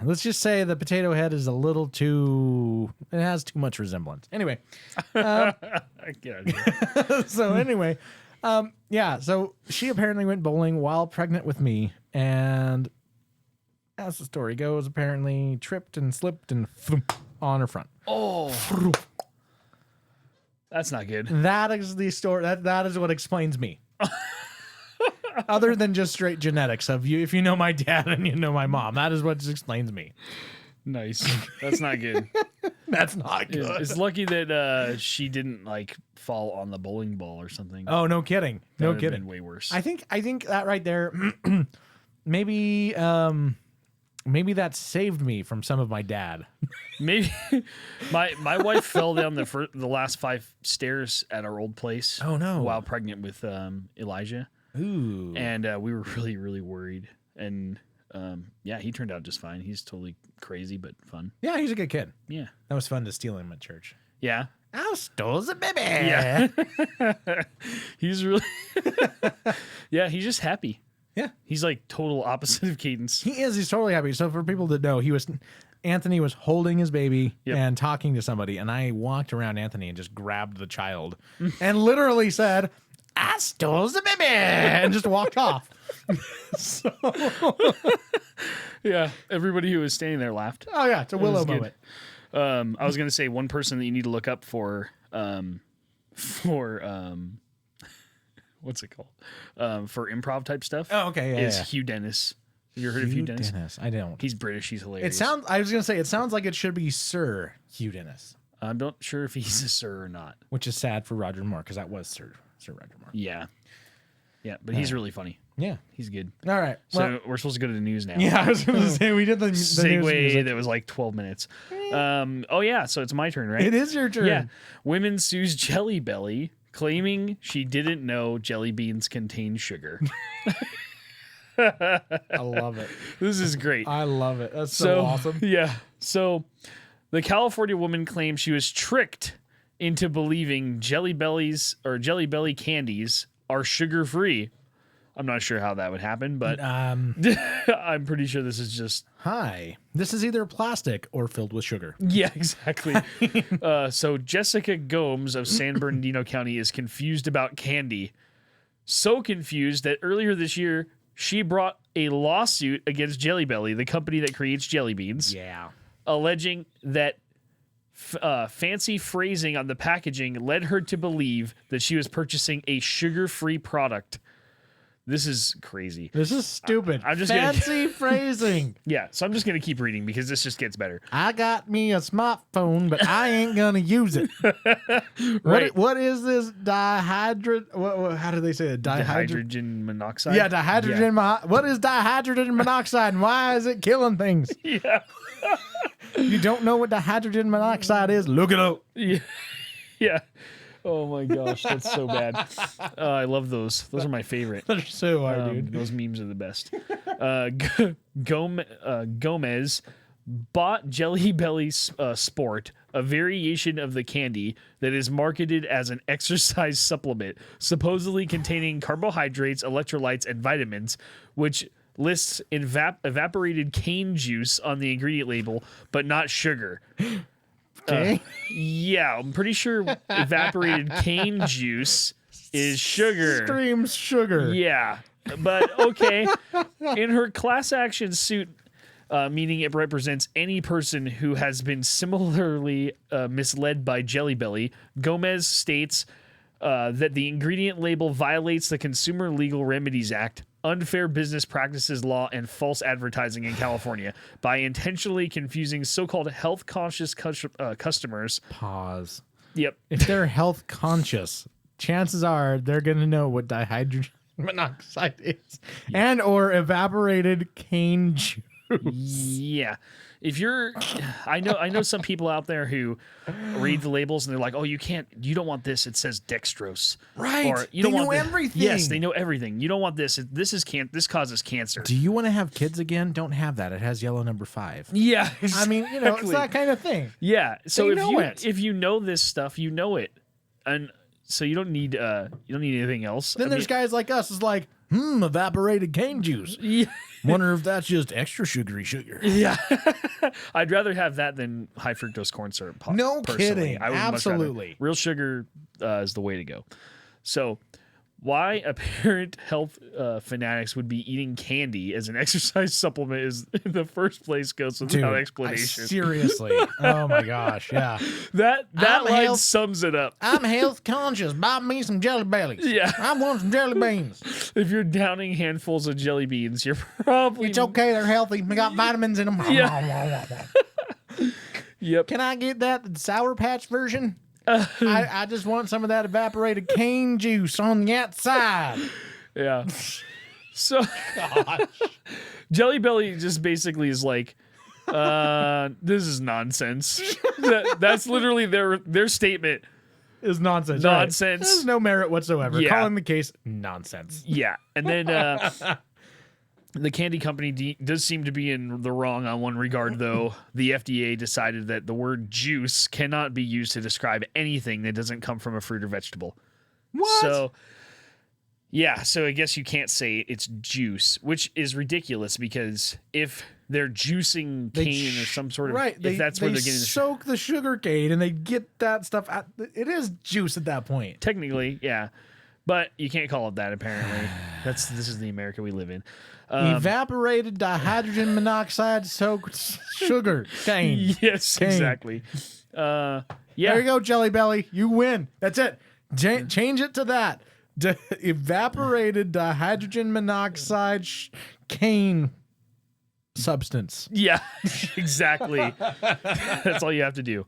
Let's just say the potato head is a little too... It has too much resemblance. Anyway. Get out of here. So anyway, so she apparently went bowling while pregnant with me, and as the story goes, apparently tripped and slipped and on her front. Oh. That's not good. That is the story. That is what explains me. Other than just straight genetics of you, if you know my dad and you know my mom, that is what just explains me. Nice. That's not good. That's not good. It's lucky that she didn't like fall on the bowling ball or something. Oh, no kidding. That No would have kidding. been way worse. I think that right there, maybe that saved me from some of my dad. Maybe my wife fell down the last 5 stairs at our old place. Oh, no. While pregnant with Elijah. Ooh. And we were really, really worried. And he turned out just fine. He's totally crazy but fun. Yeah, he's a good kid. Yeah. That was fun to steal him at church. Yeah. I stole the baby. Yeah. He's really yeah, he's just happy. Yeah. He's like total opposite of Cadence. He is. He's totally happy. So for people that know, Anthony was holding his baby and talking to somebody, and I walked around Anthony and just grabbed the child and literally said, I stole the baby, and just walked off. So, Yeah, everybody who was standing there laughed. oh yeah, it's a Willow was good. moment. I was gonna say one person that you need to look up for what's it called? For improv type stuff. Oh, okay, yeah, is yeah. Hugh Dennis. Have you ever heard of Hugh Dennis? I don't. He's British. He's hilarious. I was gonna say it sounds like it should be Sir Hugh Dennis, I'm not sure if he's a sir or not. which is sad for Roger Moore because that was Sir Roger Moore. Yeah, but he's really funny. Yeah. He's good. All right. So Well, we're supposed to go to the news now. yeah, I was gonna say we did the Segue news music. that was like 12 minutes. Oh yeah, so it's my turn, right? It is your turn. Yeah. Women sues Jelly Belly, claiming she didn't know jelly beans contain sugar. I love it. This is great. I love it. That's so awesome. Yeah. So the California woman claimed she was tricked into believing Jelly Belly candies are sugar free. I'm not sure how that would happen, but I'm pretty sure this is just. Hi. This is either plastic or filled with sugar. Yeah, exactly. So Jessica Gomes of San Bernardino County is confused about candy. So confused that earlier this year, she brought a lawsuit against Jelly Belly, the company that creates jelly beans, Yeah. alleging that fancy phrasing on the packaging led her to believe that she was purchasing a sugar-free product. This is crazy. This is stupid. I'm just Fancy phrasing. Yeah, so I'm just going to keep reading because this just gets better. I got me a smartphone, but I ain't gonna use it. Right. What is this how do they say it? Dihydrogen monoxide? Yeah, dihydrogen. What is dihydrogen monoxide and why is it killing things? Yeah. You don't know what dihydrogen monoxide is? Look it up. Yeah. Yeah. Oh my gosh, that's so bad. I love those. Those are my favorite. They're so hard, dude. Those memes are the best. Gomez bought Jelly Belly Sport, a variation of the candy that is marketed as an exercise supplement, supposedly containing carbohydrates, electrolytes, and vitamins, which lists evaporated cane juice on the ingredient label, but not sugar. Okay. Yeah, I'm pretty sure evaporated cane juice is sugar. Screams sugar. Yeah, but okay. In her class action suit, meaning it represents any person who has been similarly misled by Jelly Belly, Gomez states that the ingredient label violates the Consumer Legal Remedies Act, unfair business practices law, and false advertising in California by intentionally confusing so-called health-conscious customers. Pause. Yep. If they're health conscious, chances are they're gonna know what dihydrogen monoxide is and or evaporated cane juice. Yeah. If you're, I know some people out there who read the labels and they're like, oh, you don't want this. It says dextrose. Right. Or you They don't want know everything. Yes, they know everything. You don't want this. This causes cancer. Do you want to have kids again? Don't have that. It has yellow number 5. Yeah. I mean, it's that kind of thing. Yeah. So They know it. if you know this stuff, you know it. And so you don't need anything else. Then there's guys like us is like, evaporated cane juice. Yeah. Wonder if that's just extra sugary sugar. Yeah. I'd rather have that than high fructose corn syrup. No personally. kidding. I would much rather- Absolutely. Real sugar is the way to go. So why apparent health fanatics would be eating candy as an exercise supplement is in the first place goes without explanation. Seriously. Oh my gosh. Yeah. That I'm line health- sums it up. I'm health conscious. Buy me some jelly bellies. Yeah. I want some jelly beans. If you're downing handfuls of jelly beans, you're probably It's okay. They're healthy. We got vitamins in them. Yeah. Yep. Can I get that Sour Patch version? I just want some of that evaporated cane juice on the outside. Yeah. So Jelly Belly just basically is like, this is nonsense. That's literally their statement. Is nonsense. Nonsense. Right. There's no merit whatsoever. Yeah. Calling the case nonsense. Yeah. And then the candy company does seem to be in the wrong on one regard, though. The FDA decided that the word juice cannot be used to describe anything that doesn't come from a fruit or vegetable. What? So, yeah, so I guess you can't say it's juice, which is ridiculous because if they're juicing cane or some sort of... Right. If that's where they're getting the soak the sugar cane and they get that stuff out. It is juice at that point. Technically, yeah. But you can't call it that, apparently. This is the America we live in. Evaporated dihydrogen monoxide soaked sugar cane. Yes, cane. exactly. Yeah. There you go, Jelly Belly. You win. That's it. Change it to that. Evaporated dihydrogen monoxide cane substance. Yeah, exactly. That's all you have to do.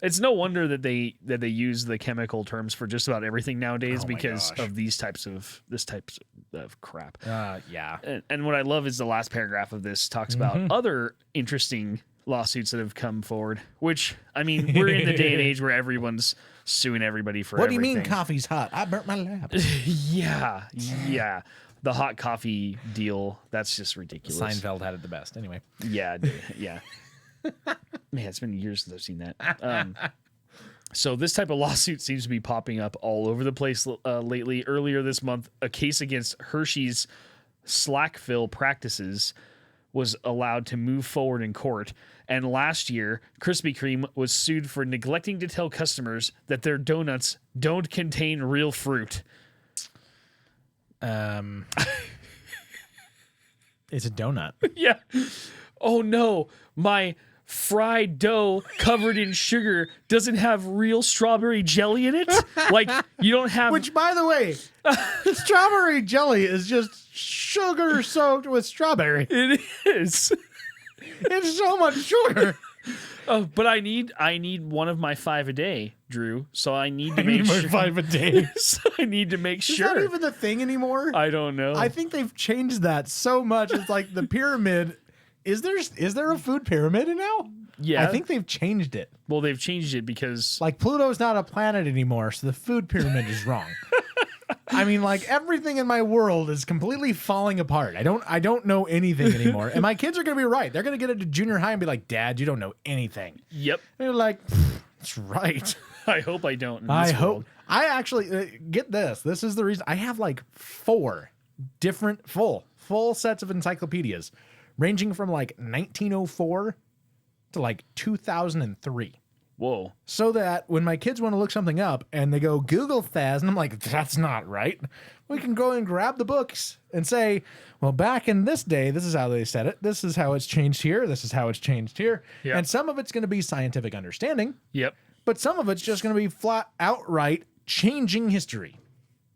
It's no wonder that they use the chemical terms for just about everything nowadays because of this types of crap. Yeah. And what I love is the last paragraph of this talks about other interesting lawsuits that have come forward, which, I mean, we're in the day and age where everyone's suing everybody for everything. What do you mean coffee's hot? I burnt my lap. Yeah. The hot coffee deal, that's just ridiculous. Seinfeld had it the best. Anyway. Yeah, dude, yeah. Man, it's been years since I've seen that. So this type of lawsuit seems to be popping up all over the place lately. Earlier this month, a case against Hershey's slack-fill practices was allowed to move forward in court. And last year, Krispy Kreme was sued for neglecting to tell customers that their donuts don't contain real fruit. It's a donut. Yeah. Oh no, my fried dough covered in sugar doesn't have real strawberry jelly in it? Like, you don't have... Which, by the way, strawberry jelly is just sugar soaked with strawberry. It is. It's so much sugar. Oh, but I need one of my 5 a day, Drew. So I need to make sure. sure. 5 a day. So I need to make sure. Is that even the thing anymore? I don't know. I think they've changed that so much. It's like the pyramid. Is there a food pyramid now? Yeah. I think they've changed it. Well, they've changed it because... Like, Pluto's not a planet anymore, so the food pyramid is wrong. I mean, like, everything in my world is completely falling apart. I don't know anything anymore. And my kids are going to be right. They're going to get into junior high and be like, Dad, you don't know anything. Yep. And you're like, that's right. I hope I don't. I hope. I actually, get this. This is the reason. I have like 4 different full sets of encyclopedias ranging from like 1904 to like 2003. Whoa. So that when my kids want to look something up and they go Google Thaz, and I'm like, that's not right. We can go and grab the books and say, well, back in this day, this is how they said it. This is how it's changed here. This is how it's changed here. Yep. And some of it's going to be scientific understanding. Yep. But some of it's just going to be flat outright changing history.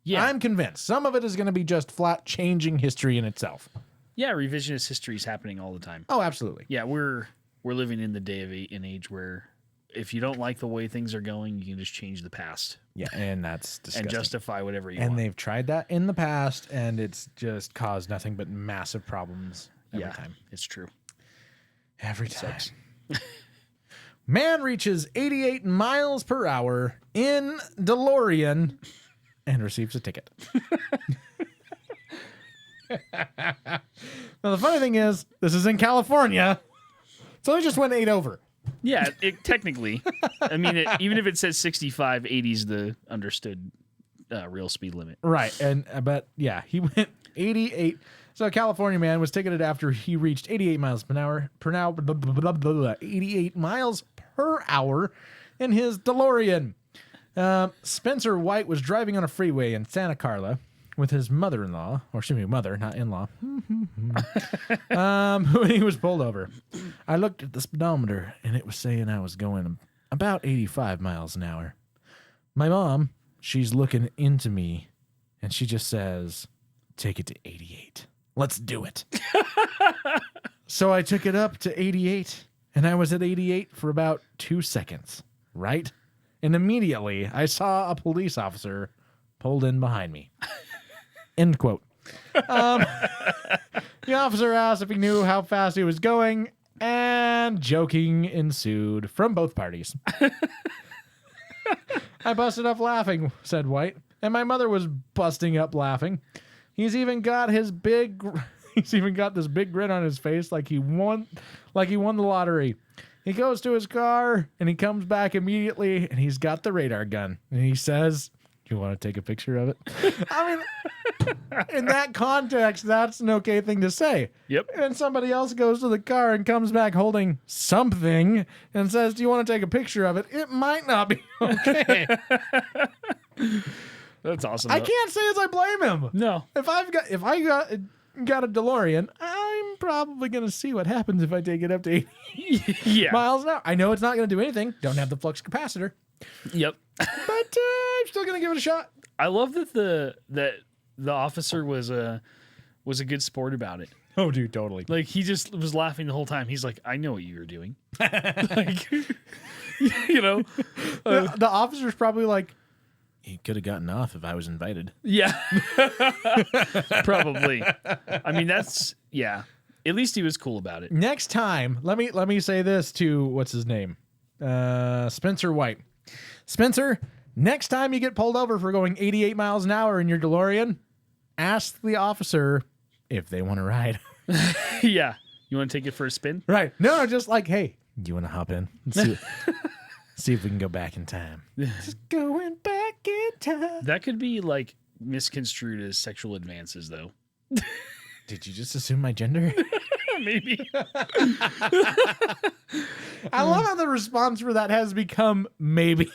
Yeah. I'm convinced. Some of it is going to be just flat changing history in itself. Yeah, revisionist history is happening all the time. Oh, absolutely. Yeah, we're living in the day of an age where if you don't like the way things are going, you can just change the past. Yeah, and that's disgusting. And justify whatever you want. And they've tried that in the past, and it's just caused nothing but massive problems every time. It's true. Every time. Man reaches 88 miles per hour in DeLorean and receives a ticket. Now, the funny thing is, this is in California, so they just went 8 over. Yeah, technically. I mean, even if it says 65, 80 is the understood real speed limit. Right, but yeah, he went 88. So a California man was ticketed after he reached 88 miles per hour, 88 miles per hour in his DeLorean. Spencer White was driving on a freeway in Santa Carla with his mother-in-law, or excuse me, mother, not in-law, when he was pulled over. I looked at the speedometer, and it was saying I was going about 85 miles an hour. My mom, she's looking into me, and she just says, take it to 88. Let's do it. So I took it up to 88, and I was at 88 for about 2 seconds, right? And immediately, I saw a police officer pulled in behind me. End quote. The officer asked if he knew how fast he was going, and joking ensued from both parties. I busted up laughing, said White, and my mother was busting up laughing. He's even got this big grin on his face like he won the lottery. He goes to his car and he comes back immediately and he's got the radar gun and he says, "You want to take a picture of it?" I mean, in that context, that's an okay thing to say. Yep. And somebody else goes to the car and comes back holding something and says, "Do you want to take a picture of it?" It might not be okay. That's awesome. I though. can't say as I blame him. No. If I got a DeLorean, I'm probably gonna see what happens if I take it up to 80 Yeah. miles an hour. I know it's not gonna do anything. Don't have the flux capacitor, Yep. but I'm still gonna give it a shot. I love that the officer was a good sport about it. Oh, dude, totally. Like he just was laughing the whole time. He's like, I know what you were doing. Like, you know. The officer's probably like, he could have gotten off if I was invited. Yeah. Probably. I mean, that's yeah. At least he was cool about it. Next time, let me say this to what's his name, Spencer White. Spencer, next time you get pulled over for going 88 miles an hour in your DeLorean, ask the officer if they want to ride. Yeah. You want to take it for a spin? Right? No, just like, hey, do you want to hop in? See if we can go back in time. Just going back in time. That could be like misconstrued as sexual advances, though. Did you just assume my gender? Maybe. I love how the response for that has become maybe.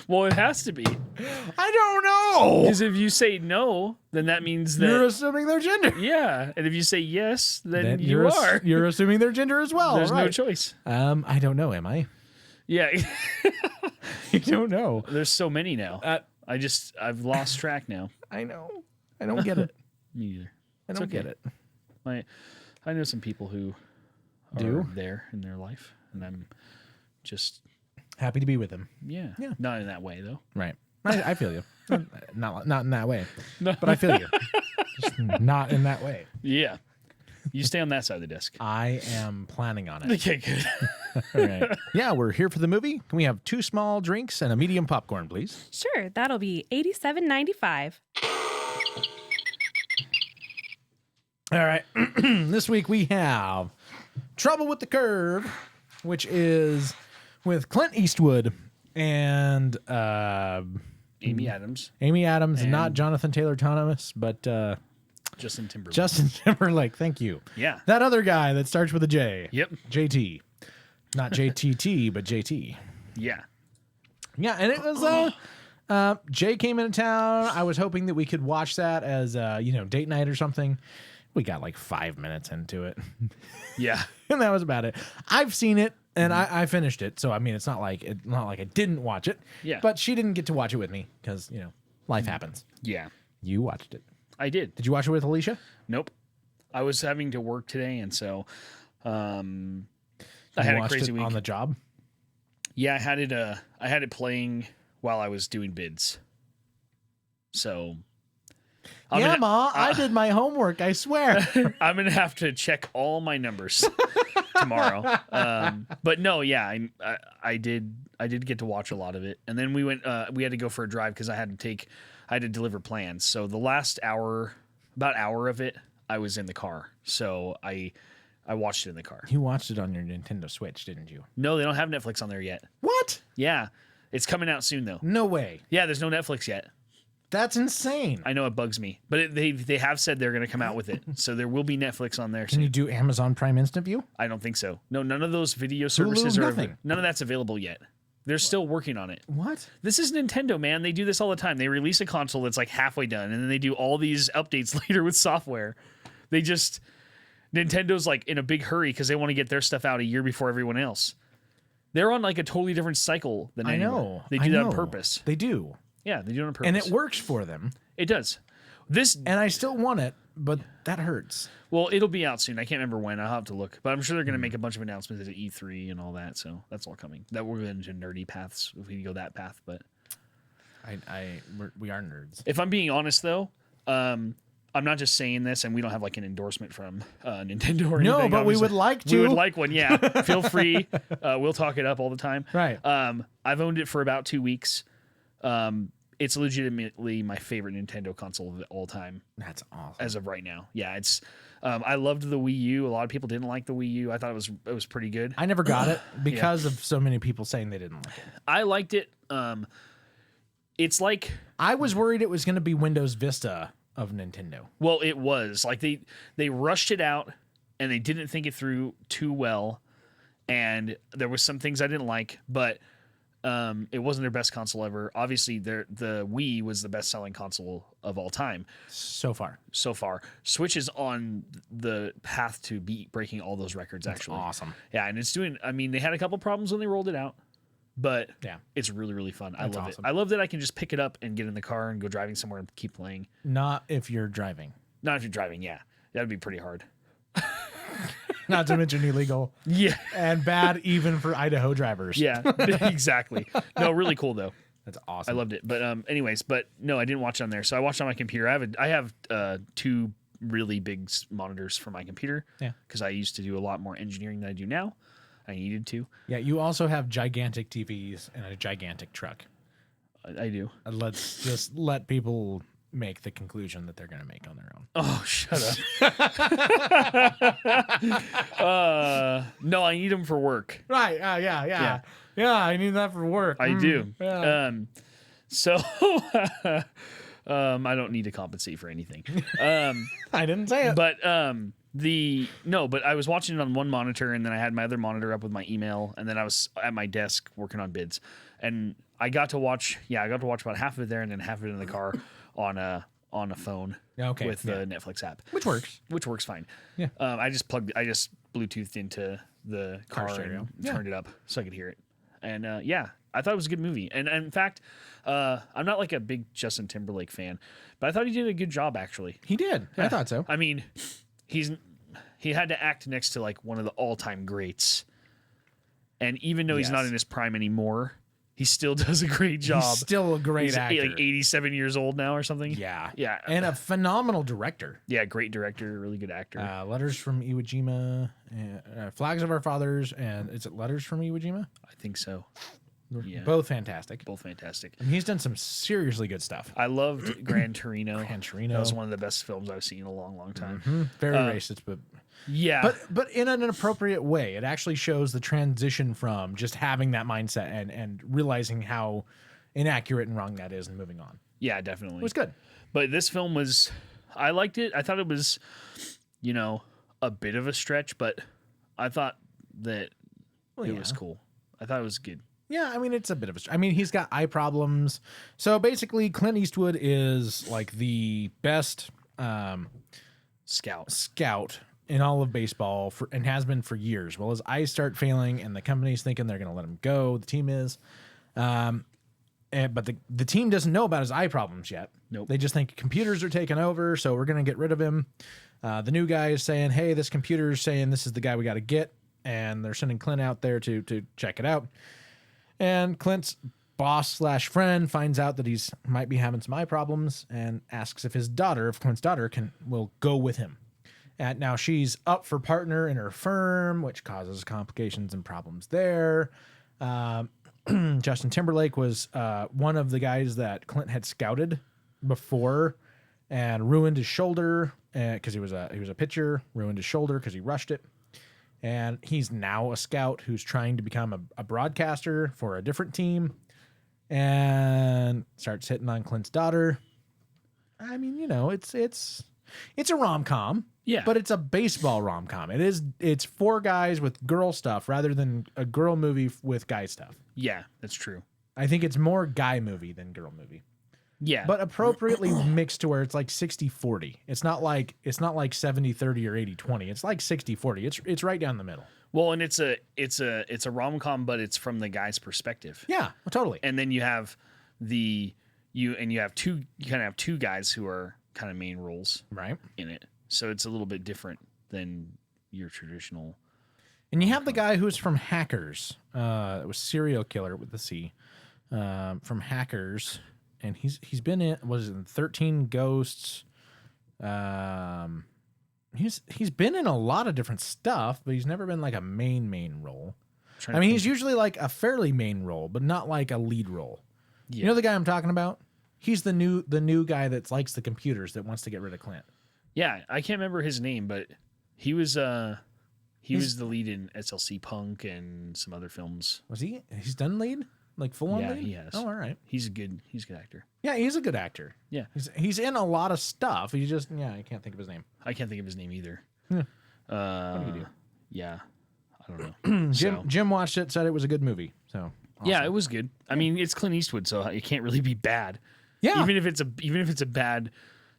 Well, it has to be. I don't know. Because if you say no, then that means that You're assuming their gender. yeah. And if you say yes, then you you're are. You're assuming their gender as well. There's no right. choice. I don't know. Am I? Yeah. I don't know. There's so many now. I've lost track now. I know. I don't get it. Me either. I don't get it. I know some people who Do? are there in their life, and I'm just Happy to be with him. yeah. Yeah. Not in that way though. Right. I feel you. Not in that way. No. But I feel you. Just not in that way. Yeah. You stay on that side of the desk. I am planning on it. Okay, good. All right. Yeah, we're here for the movie. Can we have 2 small drinks and a medium popcorn, please? Sure, that'll be $87.95. All right. This week we have Trouble with the Curve, which is with Clint Eastwood and Amy Adams, Amy Adams, And- not Jonathan Taylor Thomas, but Justin Timberlake. Justin Timberlake. Thank you. Yeah. That other guy that starts with a J. Yep. JT. Not JTT, but JT. Yeah. Yeah, and it was Jay came into town. I was hoping that we could watch that as date night or something. We got like 5 minutes into it. Yeah. And that was about it. I've seen it and I finished it. So I mean it's not like I didn't watch it. Yeah. But she didn't get to watch it with me because, life happens. Yeah. You watched it. I did. Did you watch it with Alicia? Nope. I was having to work today, and so I You had a watched crazy it week. on the job. Yeah, I had it playing while I was doing bids. So I did my homework, I swear. I'm gonna have to check all my numbers tomorrow. But no, yeah, I did get to watch a lot of it, and then we went. We had to go for a drive because I had to deliver plans. So the last about hour of it, I was in the car. So I watched it in the car. You watched it on your Nintendo Switch, didn't you? No, they don't have Netflix on there yet. What? Yeah, it's coming out soon though. No way. Yeah, there's no Netflix yet. That's insane. I know it bugs me, but they have said they're going to come out with it, so there will be Netflix on there Can soon. you do Amazon Prime Instant View? I don't think so. No, none of those video services are. nothing. None of that's available yet. They're still working on it. What? This is Nintendo, man. They do this all the time. They release a console that's like halfway done, and then they do all these updates later with software. Nintendo's like in a big hurry because they want to get their stuff out a year before everyone else. They're on like a totally different cycle than I anyone. know. They do that on purpose. They do. Yeah, they do it on purpose. And it works for them. It does. This And I still want it, but that hurts. Well, it'll be out soon. I can't remember when. I'll have to look. But I'm sure they're going to make a bunch of announcements at E3 and all that. So that's all coming. That we're going into nerdy paths if we go that path. But We are nerds. if I'm being honest, though, I'm not just saying this, and we don't have like an endorsement from Nintendo or anything. No, but we obviously. would like We to. would like one. Yeah, feel free. We'll talk it up all the time. Right. I've owned it for about 2 weeks. It's legitimately my favorite Nintendo console of all time. That's awesome. As of right now. Yeah, it's I loved the Wii U. A lot of people didn't like the Wii U. I thought it was pretty good. I never got it because of so many people saying they didn't like it. I liked it. It's like I was worried it was going to be Windows Vista of Nintendo. well, it was like they rushed it out and they didn't think it through too well, and there was some things I didn't like, but It wasn't their best console ever. Obviously, the Wii was the best-selling console of all time So far. Switch is on the path to breaking all those records. Actually, Awesome. Yeah, and it's doing. I mean, they had a couple problems when they rolled it out, but Yeah. it's really, really fun. I love awesome. it. I love that I can just pick it up and get in the car and go driving somewhere and keep playing. Not if you're driving. Not if you're driving. Yeah, that'd be pretty hard. Not to mention illegal. Yeah. And bad even for Idaho drivers. Yeah, exactly. No, really cool though. That's I awesome. loved it. But anyways, but no, I didn't watch it on there. So I watched it on my computer. I have 2 really big monitors for my computer. Yeah. Because I used to do a lot more engineering than I do now. I needed to. Yeah, you also have gigantic TVs and a gigantic truck. I do. Let's just let people make the conclusion that they're going to make on their own. Oh, shut up. No, I need them for work. Right. Yeah, I need that for work. I do. Yeah. So I don't need to compensate for anything. I didn't say it. But but I was watching it on one monitor, and then I had my other monitor up with my email, and then I was at my desk working on bids, and I got to watch about half of it there, and then half of it in the car on a phone with the Netflix app, which works fine. Yeah. I just Bluetoothed into the car stereo. and turned it up so I could hear it, and I thought it was a good movie, and in fact, I'm not like a big Justin Timberlake fan, but I thought he did a good job actually. He did. I thought so. I mean, he had to act next to like one of the all-time greats, and even though he's not in his prime anymore, he still does a great job. He's still a great He's actor. like 87 years old now or something. Yeah. And a phenomenal director. Yeah, great director, really good actor. Letters from Iwo Jima, Flags of Our Fathers, and is it Letters from Iwo Jima? I think so. Yeah. Both fantastic. And he's done some seriously good stuff. I loved Gran Torino. That was one of the best films I've seen in a long, long time. Mm-hmm. Very racist, but yeah. But in an appropriate way. It actually shows the transition from just having that mindset and realizing how inaccurate and wrong that is and moving on. Yeah, definitely. It was good. But this film I liked it. I thought it was, a bit of a stretch, but I thought that it was cool. I thought it was good. Yeah, I mean, it's a bit of a... I mean, he's got eye problems. So basically, Clint Eastwood is like the best scout in all of baseball and has been for years. Well, his eyes start failing, and the company's thinking they're going to let him go. The team is. But the team doesn't know about his eye problems yet. Nope. They just think computers are taking over, so we're going to get rid of him. The new guy is saying, hey, this computer's saying this is the guy we got to get, and they're sending Clint out there to check it out. And Clint's boss/friend finds out that he's might be having some eye problems and asks if Clint's daughter will go with him. And now she's up for partner in her firm, which causes complications and problems there. Justin Timberlake was one of the guys that Clint had scouted before and ruined his shoulder because he was a pitcher, ruined his shoulder because he rushed it. And he's now a scout who's trying to become a broadcaster for a different team and starts hitting on Clint's daughter. I mean, it's a rom-com. Yeah. But it's a baseball rom-com. It's 4 guys with girl stuff rather than a girl movie with guy stuff. Yeah, that's true. I think it's more guy movie than girl movie. Yeah. But appropriately mixed to where it's like 60-40. It's not like 70-30 or 80-20. It's like 60-40. It's right down the middle. Well, and it's a rom-com, but it's from the guy's perspective. Yeah, totally. And then you have you kind of have 2 guys who are kind of main roles right in it. So it's a little bit different than your traditional. And you have the guy who's from Hackers. It was serial killer with the C. From Hackers. And he's been in 13 Ghosts. He's been in a lot of different stuff, but he's never been like a main role. I mean, he's usually like a fairly main role, but not like a lead role. Yeah. You know the guy I'm talking about? He's the new guy that likes the computers that wants to get rid of Clint. Yeah, I can't remember his name, but he was the lead in SLC Punk and some other films. Was he? He's done lead? Like full on lead? Yeah, he has. Oh, all right. He's a good actor. Yeah, he's a good actor. Yeah. He's in a lot of stuff. He just I can't think of his name. I can't think of his name either. Yeah. What do you do? Yeah. I don't know. Jim watched it, said it was a good movie. So Yeah, it was good. I mean, it's Clint Eastwood, so it can't really be bad. Yeah. Even if it's a bad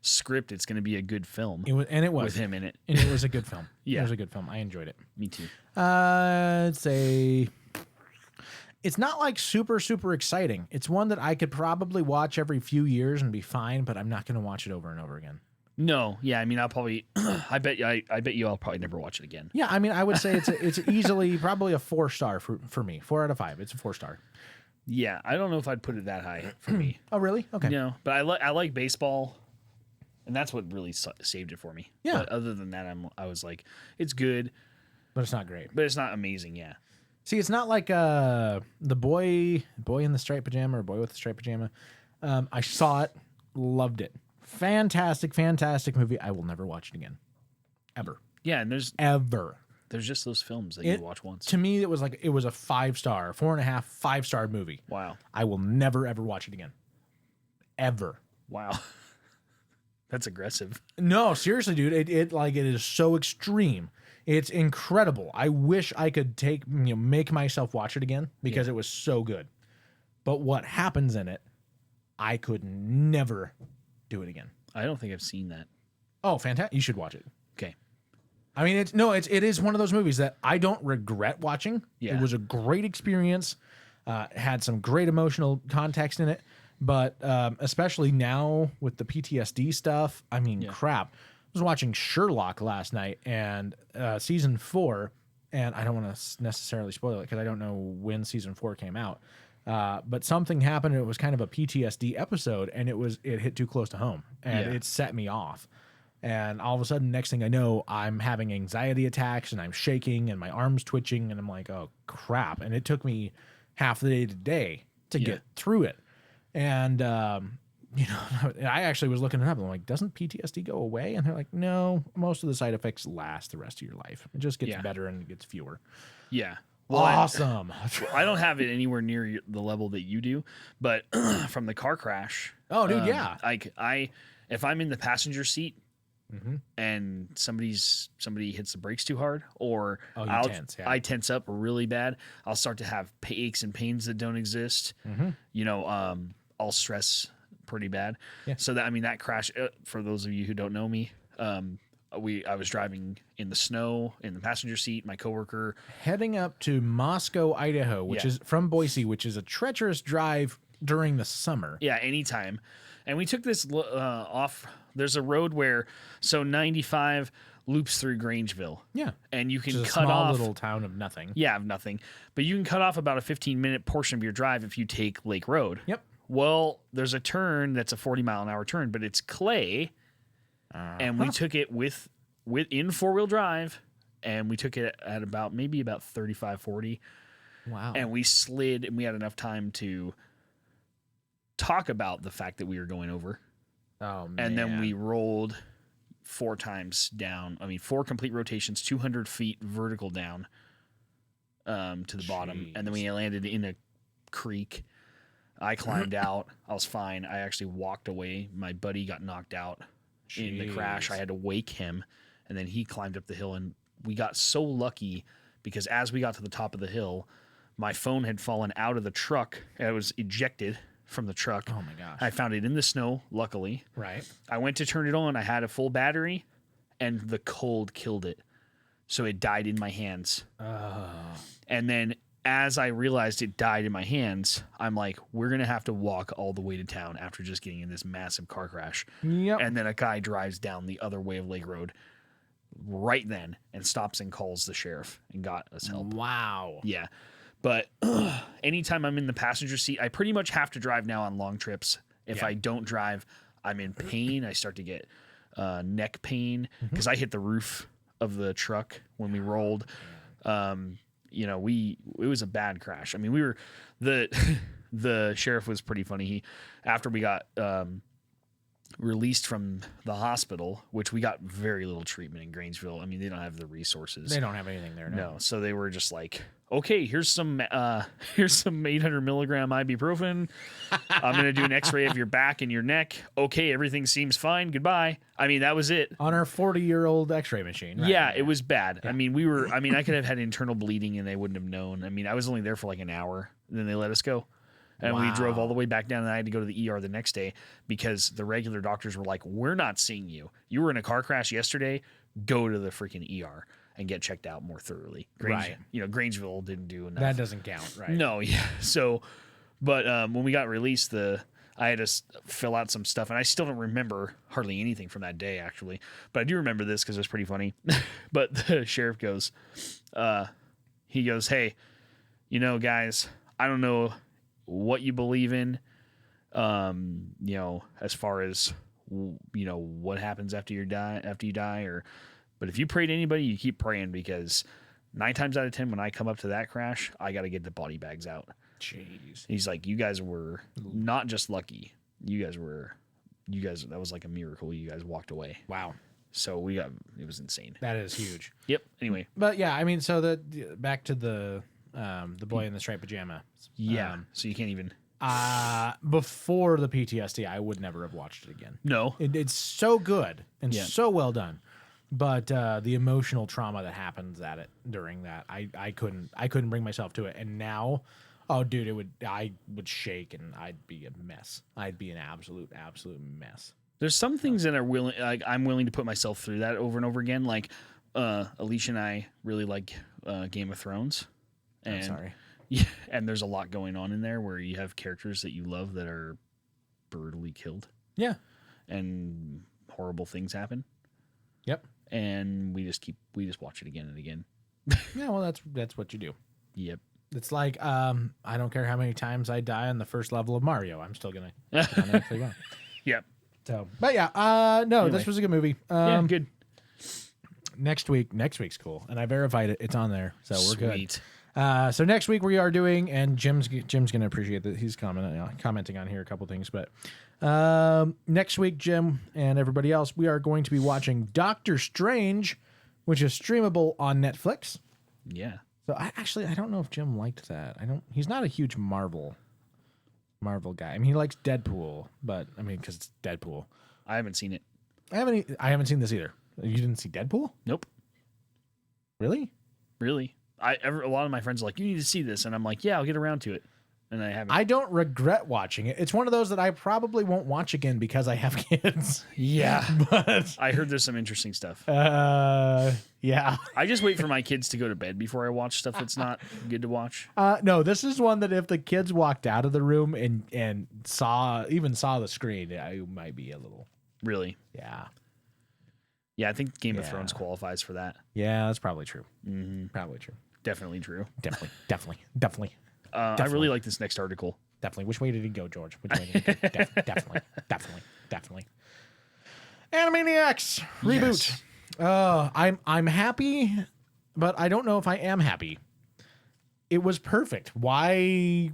script, it's going to be a good film. It was with him in it. And it was a good film. Yeah. It was a good film. I enjoyed it. Me too. I'd say it's not like super, super exciting. It's one that I could probably watch every few years and be fine, but I'm not going to watch it over and over again. No, yeah, I mean, I'll probably, I bet you I'll probably never watch it again. Yeah, I mean, I would say it's easily probably a 4-star for me. 4 out of 5. It's a 4-star. Yeah, I don't know if I'd put it that high for me. Oh, really? Okay. No, but I like baseball, and that's what really saved it for me. Yeah. But other than that, I was like, it's good, But it's not great. but it's not amazing. Yeah. See, it's not like the boy in the striped pajama or boy with the striped pajama. I saw it, loved it. Fantastic movie. I will never watch it again. Ever. Yeah, and there's just those films that you watch once. To me, it was a 5-star, 4.5, 5-star movie. Wow. I will never ever watch it again. Ever. Wow. That's aggressive. No, seriously, dude. It is so extreme. It's incredible. I wish I could make myself watch it again because it was so good. But what happens in it, I could never do it again. I don't think I've seen that. Oh, fantastic. You should watch it. Okay. I mean, it is one of those movies that I don't regret watching. Yeah. It was a great experience. Had some great emotional context in it. But especially now with the PTSD stuff, I mean, crap. I was watching Sherlock last night and season 4, and I don't want to necessarily spoil it because I don't know when season 4 came out. But something happened. And it was kind of a PTSD episode, and it hit too close to home, and it set me off. And all of a sudden, next thing I know, I'm having anxiety attacks, and I'm shaking, and my arms twitching, and I'm like, oh crap! And it took me half the day today to get through it. And I actually was looking it up. I'm like, doesn't PTSD go away? And they're like, no, most of the side effects last the rest of your life. It just gets better and it gets fewer. Yeah. Well, awesome. I don't have it anywhere near the level that you do, but from the car crash. Oh, dude, yeah. If I'm in the passenger seat and somebody hits the brakes too hard, or I tense up really bad, I'll start to have aches and pains that don't exist. I'll stress pretty bad. Yeah. So that crash, for those of you who don't know me, I was driving in the snow in the passenger seat, my coworker heading up to Moscow, Idaho, which is from Boise, which is a treacherous drive during the summer. Yeah, anytime. And we took this off. There's a road where 95 loops through Grangeville. Yeah. And you can which is cut a small off little town of nothing. Yeah, of nothing. But you can cut off about a 15-minute portion of your drive if you take Lake Road. Yep. Well, there's a turn that's a 40-mile-an-hour turn, but it's clay. And we took it with in 4-wheel drive, and we took it at about 35, 40. Wow. And we slid, and we had enough time to talk about the fact that we were going over. Oh, man. And then we rolled 4 times down. 4 complete rotations, 200 feet vertical down to the bottom. And then we landed in a creek. I climbed out. I was fine. I actually walked away. My buddy got knocked out in the crash. I had to wake him, and then he climbed up the hill, and we got so lucky because as we got to the top of the hill, my phone had fallen out of the truck. It was ejected from the truck. Oh my gosh. I found it in the snow, luckily. Right. I went to turn it on. I had a full battery, and the cold killed it. So it died in my hands. And then as I realized it died in my hands, I'm like, we're going to have to walk all the way to town after just getting in this massive car crash. Yep. And then a guy drives down the other way of Lake Road right then and stops and calls the sheriff and got us help. Wow. Yeah. But anytime I'm in the passenger seat, I pretty much have to drive now on long trips. If I don't drive, I'm in pain. I start to get neck pain because I hit the roof of the truck when we rolled. It was a bad crash. We were the sheriff was pretty funny. After we got released from the hospital, which we got very little treatment in Grangeville. I mean, they don't have the resources. They don't have anything there. No. So they were just like, okay, here's some 800 milligram ibuprofen. I'm going to do an x-ray of your back and your neck. Okay, everything seems fine. Goodbye. I mean, that was it. On our 40-year-old x-ray machine. Right? Yeah, it was bad. Yeah. I mean, I could have had internal bleeding and they wouldn't have known. I mean, I was only there for like an hour and then they let us go. And we drove all the way back down, and I had to go to the ER the next day because the regular doctors were like, we're not seeing you. You were in a car crash yesterday. Go to the freaking ER and get checked out more thoroughly. Right. Grangeville didn't do enough. That doesn't count, right? No, yeah. So, but when we got released, I had to fill out some stuff, and I still don't remember hardly anything from that day, actually. But I do remember this because it was pretty funny. But the sheriff goes, hey, guys, I don't know what you believe in, as far as, what happens after you die, but if you pray to anybody, you keep praying, because 9 times out of 10, when I come up to that crash, I got to get the body bags out. Jeez. He's like, you guys were not just lucky. You guys, that was like a miracle. You guys walked away. Wow. So it was insane. That is huge. Yep. Anyway. But yeah, I mean, so back to the boy in the striped pajama. Yeah. So you can't even. Before the PTSD, I would never have watched it again. No. It's so good and so well done. But the emotional trauma that happens during that, I couldn't bring myself to it. And now, oh dude, I would shake and I'd be a mess. I'd be an absolute mess. There's some things that are I'm willing to put myself through that over and over again. Like Alicia and I really like Game of Thrones. And, I'm sorry. Yeah, and there's a lot going on in there where you have characters that you love that are brutally killed. Yeah. And horrible things happen. Yep. And we just watch it again and again. Yeah, well, that's what you do. Yep. It's like I don't care how many times I die on the first level of Mario, I'm still gonna actually win. Yep. So, but yeah, no, anyway. This was a good movie. Yeah, good. Next week's cool, and I verified it. It's on there, so we're Sweet. Good. So next week we are doing, and Jim's gonna appreciate that he's commenting on here a couple things, but next week, Jim and everybody else, we are going to be watching Doctor Strange, which is streamable on Netflix. Yeah. So I don't know if Jim liked that. He's not a huge Marvel guy. I mean, he likes Deadpool, but I mean, because it's Deadpool. I haven't seen it. I haven't seen this either. You didn't see Deadpool? Nope. Really? A lot of my friends are like, you need to see this, and I'm like, yeah, I'll get around to it, and I haven't. I don't regret watching it. It's one of those that I probably won't watch again because I have kids. Yeah, but I heard there's some interesting stuff. Yeah. I just wait for my kids to go to bed before I watch stuff that's not good to watch. No, this is one that if the kids walked out of the room and saw the screen, I might be a little. Really? Yeah. Yeah, I think Game of Thrones qualifies for that. Yeah, that's probably true. Mm-hmm. Probably true. Definitely true. Definitely. I really like this next article. Definitely. Which way did he go, George? Which way did he go? Definitely. Animaniacs reboot. Yes. I'm happy, but I don't know if I am happy. It was perfect. Why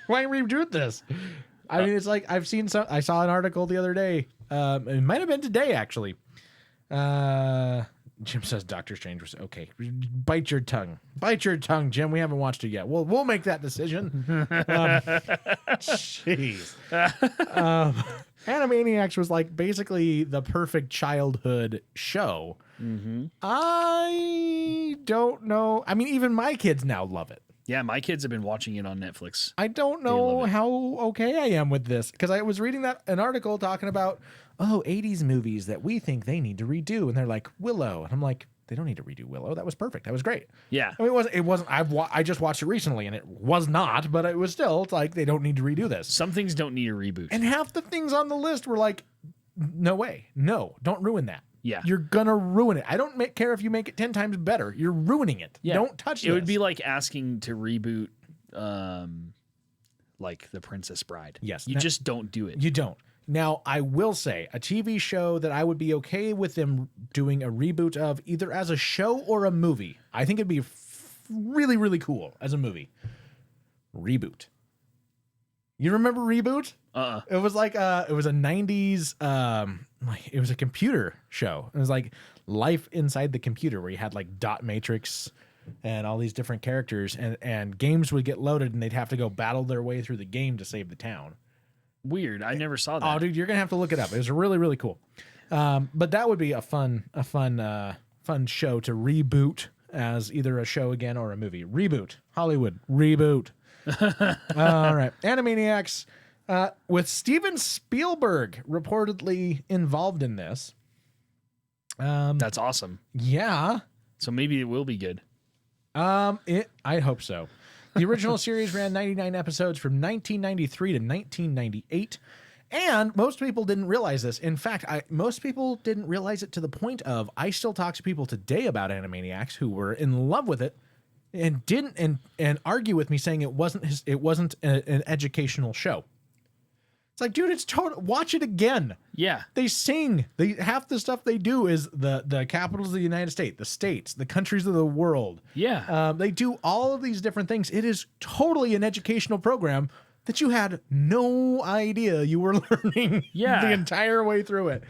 redo this? I mean, it's like I saw an article the other day. It might have been today, actually. Jim says Doctor Strange was okay. Bite your tongue, Jim. We haven't watched it yet. We'll make that decision. Jeez. Animaniacs was like basically the perfect childhood show. Mm-hmm. I don't know. I mean, even my kids now love it. Yeah, my kids have been watching it on Netflix. I don't know how okay I am with this because I was reading an article talking about 80s movies that we think they need to redo, and they're like Willow, and I'm like, they don't need to redo Willow. That was perfect. That was great. Yeah, I mean, it wasn't. I just watched it recently, and it was not, but it was still. It's like they don't need to redo this. Some things don't need a reboot, and half the things on the list were like, no way, no, don't ruin that. Yeah. You're going to ruin it. I don't care if you make it 10 times better. You're ruining it. Yeah. Don't touch it. It would be like asking to reboot like The Princess Bride. Yes. You just don't do it. You don't. Now, I will say a TV show that I would be okay with them doing a reboot of either as a show or a movie. I think it'd be really, really cool as a movie. Reboot. You remember Reboot? Uh-uh. It was like it was a 90s it was a computer show. It was like life inside the computer where you had like dot matrix and all these different characters and games would get loaded and they'd have to go battle their way through the game to save the town. Weird. I never saw that. Oh, dude, you're gonna have to look it up. It was really, really cool. But that would be a fun show to reboot as either a show again or a movie. Reboot. Hollywood. Reboot. All right. Animaniacs with Steven Spielberg reportedly involved in this. That's awesome. Yeah. So maybe it will be good. I hope so. The original series ran 99 episodes from 1993 to 1998. And most people didn't realize this. In fact, most people didn't realize it to the point of I still talk to people today about Animaniacs who were in love with it and didn't and argue with me saying it wasn't an educational show. It's like, dude, it's total. Watch it again. Yeah. They sing. Half the stuff they do is the capitals of the United States, the states, the countries of the world. Yeah. They do all of these different things. It is totally an educational program that you had no idea you were learning the entire way through it.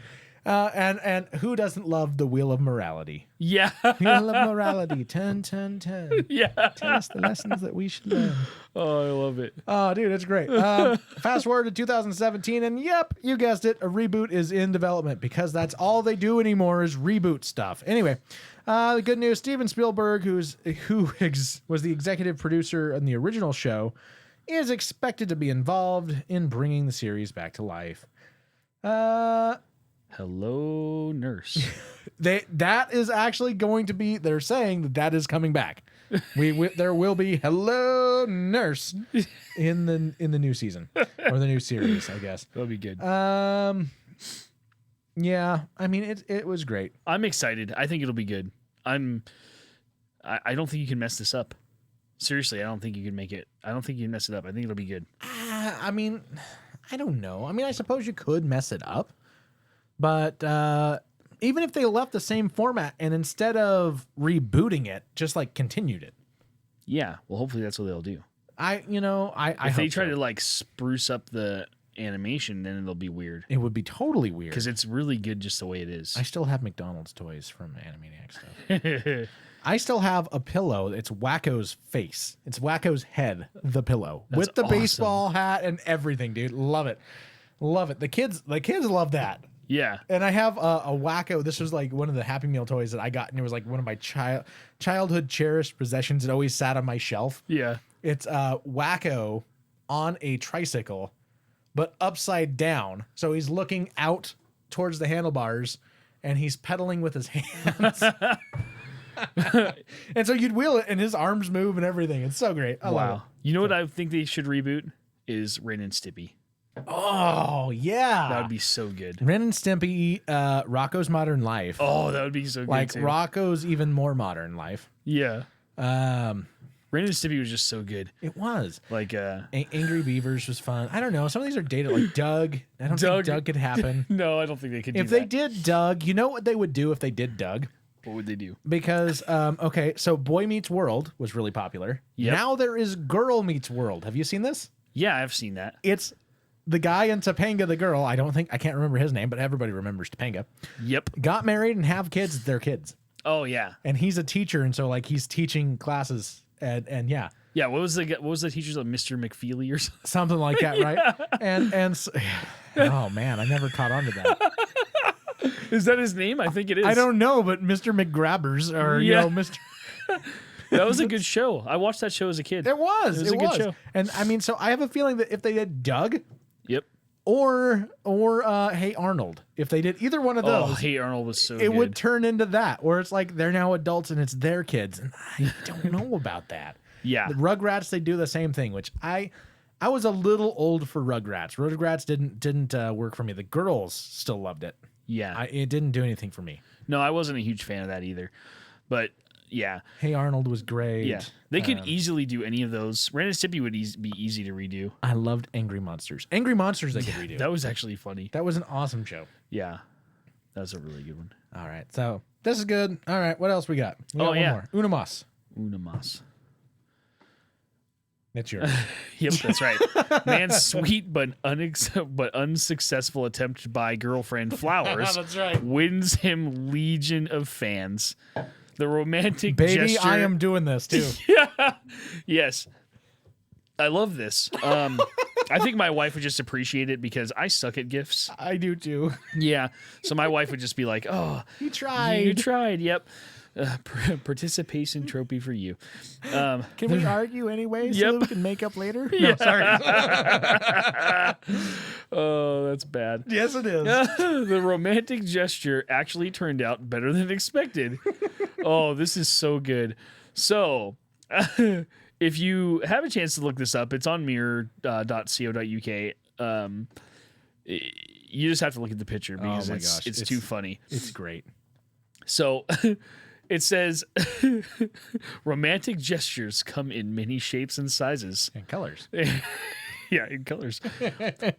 And who doesn't love the Wheel of Morality? Yeah. Wheel of Morality, 10, 10, 10. Yeah. Tell us the lessons that we should learn. Oh, I love it. Oh, dude, it's great. Fast forward to 2017, and yep, you guessed it, a reboot is in development because that's all they do anymore is reboot stuff. Anyway, the good news, Steven Spielberg, who was the executive producer on the original show, is expected to be involved in bringing the series back to life. Hello, nurse. That is actually going to be. They're saying that is coming back. There will be Hello Nurse in the new season or the new series, I guess. That'll be good. Yeah. I mean, it was great. I'm excited. I think it'll be good. I don't think you can mess this up. Seriously, I don't think you can make it. I don't think you can mess it up. I think it'll be good. I mean, I don't know. I mean, I suppose you could mess it up. But even if they left the same format and instead of rebooting it, just like continued it. Yeah. Well, hopefully that's what they'll do. If they try to like spruce up the animation, then it'll be weird. It would be totally weird. Because it's really good just the way it is. I still have McDonald's toys from Animaniacs stuff. I still have a pillow. It's Wacko's face. It's Wacko's head, the pillow. That's with the awesome. baseball hat and everything, dude. Love it. Love it. The kids love that. Yeah. And I have a Wacko. This was like one of the Happy Meal toys that I got, and it was like one of my childhood cherished possessions. It always sat on my shelf. Yeah. It's Wacko on a tricycle, but upside down. So he's looking out towards the handlebars, and he's pedaling with his hands. And so you'd wheel it, and his arms move and everything. It's so great. I love it. You know what I think they should reboot is Ren and Stimpy. Oh, yeah. That would be so good. Ren and Stimpy, Rocco's Modern Life. Oh, that would be so good. Like too. Rocco's Even More Modern Life. Yeah. Um, Ren and Stimpy was just so good. It was. Like Angry Beavers was fun. I don't know. Some of these are dated. Like Doug. I don't think Doug could happen. No, I don't think they could do If that. they did Doug, you know what they would do if they did Doug? What would they do? Because, okay, so Boy Meets World was really popular. Yep. Now there is Girl Meets World. Have you seen this? Yeah, I've seen that. It's the guy and Topanga the girl. I can't remember his name, but everybody remembers Topanga. Yep. Got married and have kids. They're kids. Oh, yeah. And he's a teacher, and so like he's teaching classes and yeah. Yeah, what was the teacher's name? Mr. McFeely or something? Something like that, right? And so, oh man, I never caught on to that. Is that his name? I think it is. I don't know, but Mr. McGrabbers or you know, Mr. That was a good show. I watched that show as a kid. It was a good show. And I mean, so I have a feeling that if they did Doug, Yep. or Hey Arnold, if they did either one of those, Oh, Hey Arnold was so good. it would turn into that, where it's like they're now adults and it's their kids, and I don't know about that. Yeah. The Rugrats, they do the same thing, which I was a little old for Rugrats. Rugrats didn't work for me. The girls still loved it. Yeah. It didn't do anything for me. No, I wasn't a huge fan of that either. But yeah. Hey Arnold was great. Yeah. They could easily do any of those. Ren and Stimpy would be easy to redo. I loved Angry Monsters. Angry Monsters they could redo. That was actually funny. That was an awesome show. Yeah. That was a really good one. All right. So this is good. All right. What else we got? We got one more. Una Mas. Una Mas. That's yours. Yep, that's right. Man's sweet but unsuccessful attempt to buy girlfriend flowers That's right. wins him legion of fans. The romantic Baby, gesture. I am doing this too. Yeah. Yes. I love this. I think my wife would just appreciate it because I suck at gifts. I do too. Yeah. So my wife would just be like, "Oh, You tried. you tried." Yep. Participation trophy for you. Can we argue anyway so Yep. that we can make up later? No, sorry. Oh, that's bad. Yes, it is. The romantic gesture actually turned out better than expected. Oh, this is so good. So, if you have a chance to look this up, it's on mirror.co.uk. You just have to look at the picture because my gosh. it's too funny. It's great. So it says romantic gestures come in many shapes and sizes. And colors. Yeah, in colors.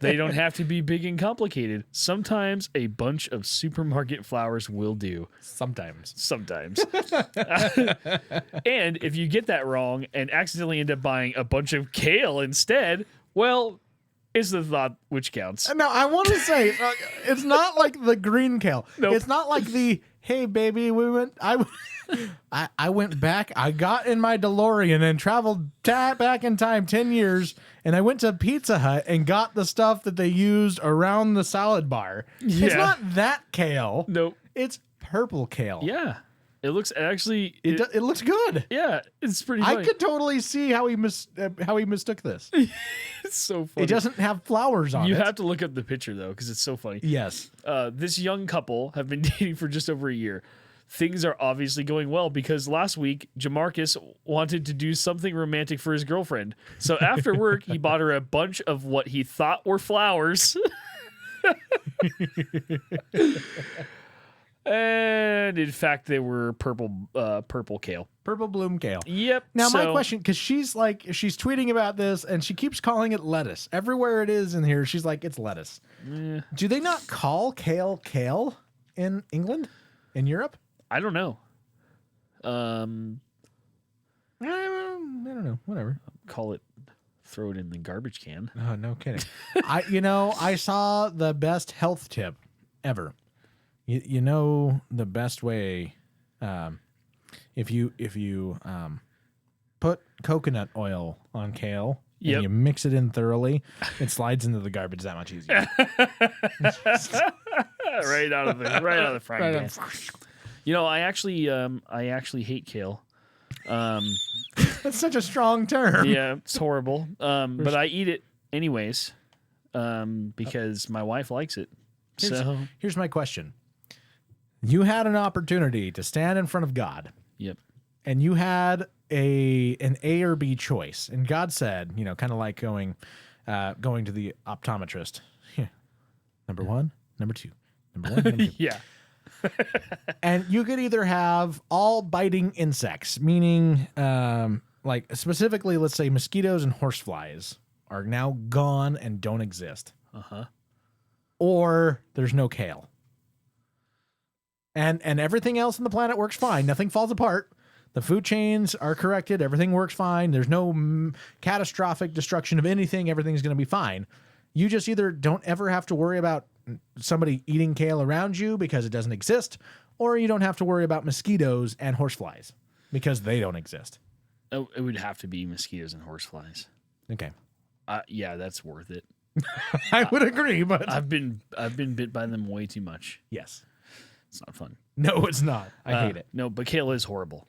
They don't have to be big and complicated. Sometimes a bunch of supermarket flowers will do. Sometimes. And if you get that wrong and accidentally end up buying a bunch of kale instead, well, it's the thought which counts. Now, I want to say, it's not like the green kale. Nope. It's not like the, hey, baby, I went back, I got in my DeLorean and traveled back in time 10 years, and I went to Pizza Hut and got the stuff that they used around the salad bar. Yeah. It's not that kale. Nope. It's purple kale. Yeah. It looks actually... It looks good. Yeah, it's pretty funny. I could totally see how he mistook this. It's so funny. It doesn't have flowers on it. You have to look up the picture, though, because it's so funny. Yes. This young couple have been dating for just over a year. Things are obviously going well because last week, Jamarcus wanted to do something romantic for his girlfriend. So after work, he bought her a bunch of what he thought were flowers. And in fact, they were purple kale. Purple bloom kale. Yep. Now, my question, because she's tweeting about this and she keeps calling it lettuce. Everywhere it is in here, she's like, it's lettuce. Do they not call kale in England? In Europe? I don't know. I don't know. Whatever. Throw it in the garbage can. Oh, no kidding. I saw the best health tip ever. You know the best way, if you put coconut oil on kale and you mix it in thoroughly, it slides into the garbage that much easier. right out of the frying pan. I actually hate kale. That's such a strong term. Yeah, it's horrible. But I eat it anyways, because my wife likes it. Here's my question. You had an opportunity to stand in front of God. Yep. And you had an A or B choice. And God said, kind of like going to the optometrist. Number one, number two. Number one, number two. Yeah. And you could either have all biting insects, meaning like specifically, let's say mosquitoes and horseflies are now gone and don't exist. Uh-huh. Or there's no kale. And everything else on the planet works fine. Nothing falls apart. The food chains are corrected. Everything works fine. There's no catastrophic destruction of anything. Everything's going to be fine. You just either don't ever have to worry about somebody eating kale around you because it doesn't exist, or you don't have to worry about mosquitoes and horseflies because they don't exist. Oh, it would have to be mosquitoes and horseflies. Okay. Yeah, that's worth it. I would agree, but I've been bit by them way too much. yes. It's not fun. No, it's not. I hate it. No, but kale is horrible.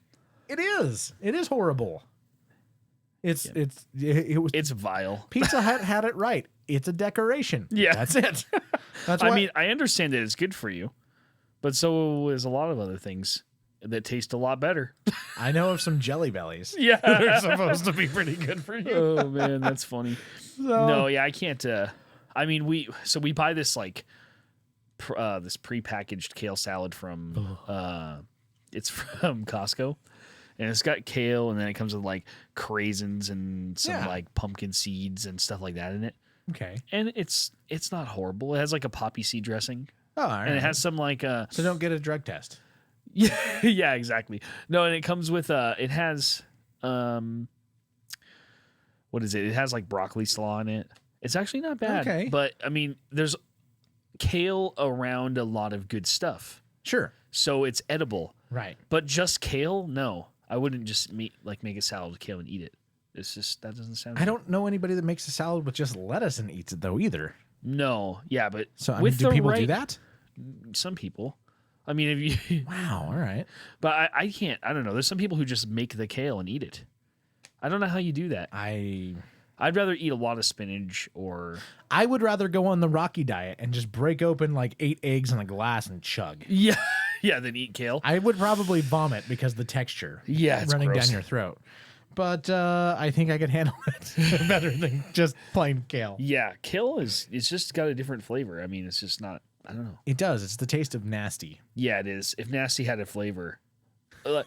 It is. It is horrible. It was It's vile. Pizza Hut had it right. It's a decoration. Yeah. That's it. That's I why, mean, I understand that it's good for you, but so is a lot of other things that taste a lot better. I know of some Jelly Bellies. Yeah. They're supposed to be pretty good for you. Oh man, that's funny. No, yeah, I can't. I mean, we buy this this prepackaged kale salad from it's from Costco, and it's got kale, and then it comes with like craisins and some like pumpkin seeds and stuff like that in it. Okay. And it's not horrible. It has like a poppy seed dressing. Oh, all right. And it has some like So don't get a drug test. yeah, exactly. No, and it comes with it has what what is it? It has like broccoli slaw in it. It's actually not bad. Okay. But I mean, there's kale around a lot of good stuff. Sure. So it's edible. Right. But just kale? No. I wouldn't just make a salad with kale and eat it. It's just, that doesn't sound I don't know anybody that makes a salad with just lettuce and eats it though either. No. Yeah, but So I mean, do people do that? Some people. I mean, if you Wow. All right. but I can't. I don't know. There's some people who just make the kale and eat it. I don't know how you do that. I'd rather eat a lot of spinach or I would rather go on the Rocky diet and just break open like 8 eggs in a glass and chug. yeah, than eat kale. I would probably vomit because of the texture. Yeah, it's running gross. down your throat. But I think I could handle it better than just plain kale. Yeah, kale it's just got a different flavor. I mean, it's just not. I don't know. It does. It's the taste of nasty. Yeah, it is. If nasty had a flavor,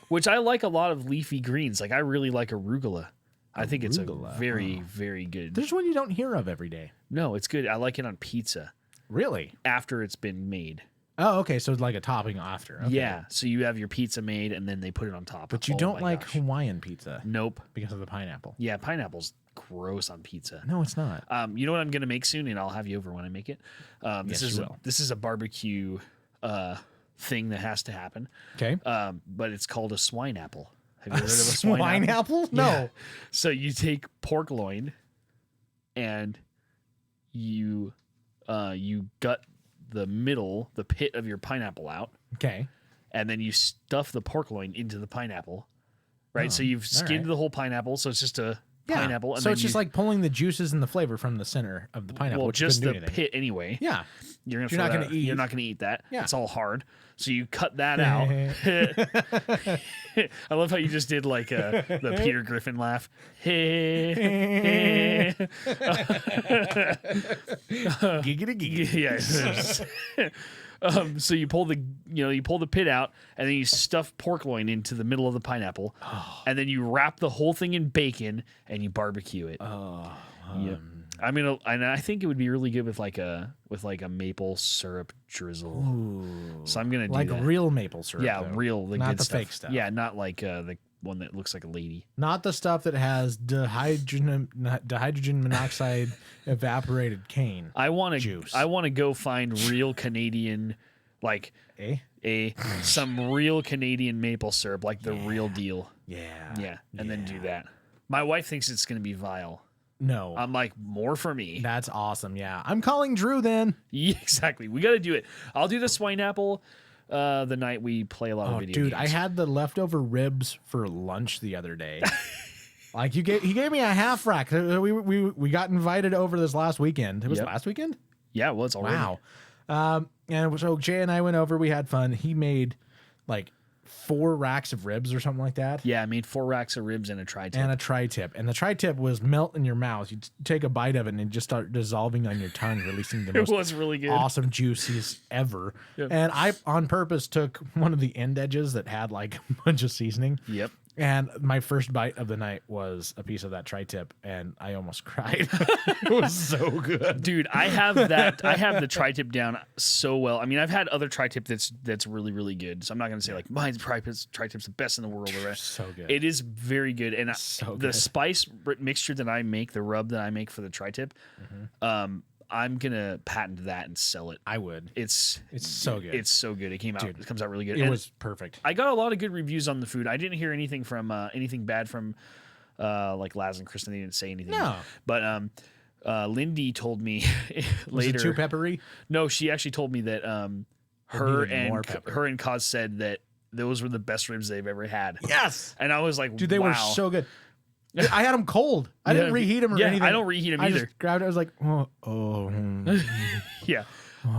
which I like a lot of leafy greens. Like I really like arugula. I think it's a very, very good. There's one you don't hear of every day. No, it's good. I like it on pizza Really? after it's been made. Oh, okay. So it's like a topping after. Okay. Yeah, so you have your pizza made and then they put it on top. But you Oh don't my like gosh. Hawaiian pizza Nope. because of the pineapple. Yeah, pineapple's gross on pizza. No, it's not. You know what I'm gonna make soon, and I'll have you over when I make it. Yes, you will. This is a barbecue thing that has to happen. Okay. But it's called a swine apple. Have you heard of a Swine apple? No. Yeah. So you take pork loin, and you gut the pit of your pineapple out, Okay. and then you stuff the pork loin into the pineapple. Right. Oh, so you've all skinned right. the whole pineapple, so it's just a Yeah. pineapple. And So then it's just like pulling the juices and the flavor from the center of the pineapple. well, which just doesn't the do anything. pit anyway. Yeah. You're You're not gonna eat. You're not gonna eat that. Yeah. It's all hard. So you cut that out. I love how you just did like the Peter Griffin laugh. Giggity Yeah. So you pull the pit out, and then you stuff pork loin into the middle of the pineapple, and then you wrap the whole thing in bacon and you barbecue it. Yep. I think it would be really good with like a maple syrup drizzle. So I'm gonna do like that. real maple syrup. Yeah, though. real, the not good the stuff. fake stuff. Yeah, not like the one that looks like a lady. Not the stuff that has dihydrogen monoxide evaporated cane. I want Juice. to go find real Canadian, like some real Canadian maple syrup, like the real deal. Yeah. And then do that. My wife thinks it's gonna be vile. No. I'm like, more for me. That's awesome. Yeah. I'm calling Drew then. Yeah, exactly. We got to do it. I'll do the swine apple the night we play a lot of Oh, video dude, games. I had the leftover ribs for lunch the other day. Like he gave me a half rack. We got invited over this last weekend. It was Yep. last weekend? Yeah, well, it's already. Wow. And so Jay and I went over. We had fun. He made like 4 racks of ribs or something like that. Yeah, I made 4 racks of ribs and a tri-tip. And a tri-tip. And the tri-tip was melt in your mouth. You take a bite of it and it just start dissolving on your tongue, releasing the It most was really good. awesome juices ever. Yep. And I, on purpose, took one of the end edges that had like a bunch of seasoning. Yep. And my first bite of the night was a piece of that tri-tip, and I almost cried. It was so good. Dude, I have the tri-tip down so well. I mean, I've had other tri-tip that's really, really good. So I'm not going to say like mine's tri-tip's the best in the world. Or So good. It is very good. And So the good. spice mixture that I make, the rub that I make for the tri-tip, I'm going to patent that and sell it. I would. It's so good. It's so good. It comes out really good. It And was perfect. I got a lot of good reviews on the food. I didn't hear anything from anything bad from like Laz and Kristen. They didn't say anything. No. But Lindy told me Was later. it too peppery? No, she actually told me that her needed more pepper. and Kaz said that those were the best ribs they've ever had. Yes. And I was like, Dude, they wow. were so good. I had them cold. I didn't reheat them or anything. I don't reheat them I either. just grabbed it. I was like, Yeah.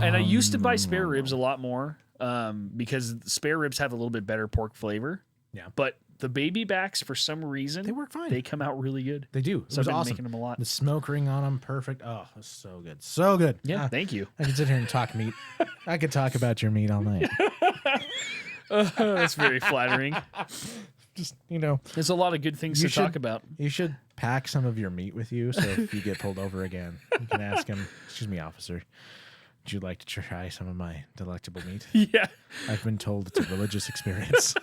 And I used to buy spare ribs a lot more because spare ribs have a little bit better pork flavor. Yeah. But the baby backs, for some reason, They work fine. They come out really good. They do. It So I've was been awesome. making them a lot. The smoke ring on them, perfect. Oh, it was so good. So good. Yeah, thank you. I could sit here and talk meat. I could talk about your meat all night. That's very flattering. Just, There's a lot of good things You to talk should- about. you should pack some of your meat with you so if you get pulled over again, you can ask him, "Excuse me, officer, would you like to try some of my delectable meat? Yeah. I've been told it's a religious experience."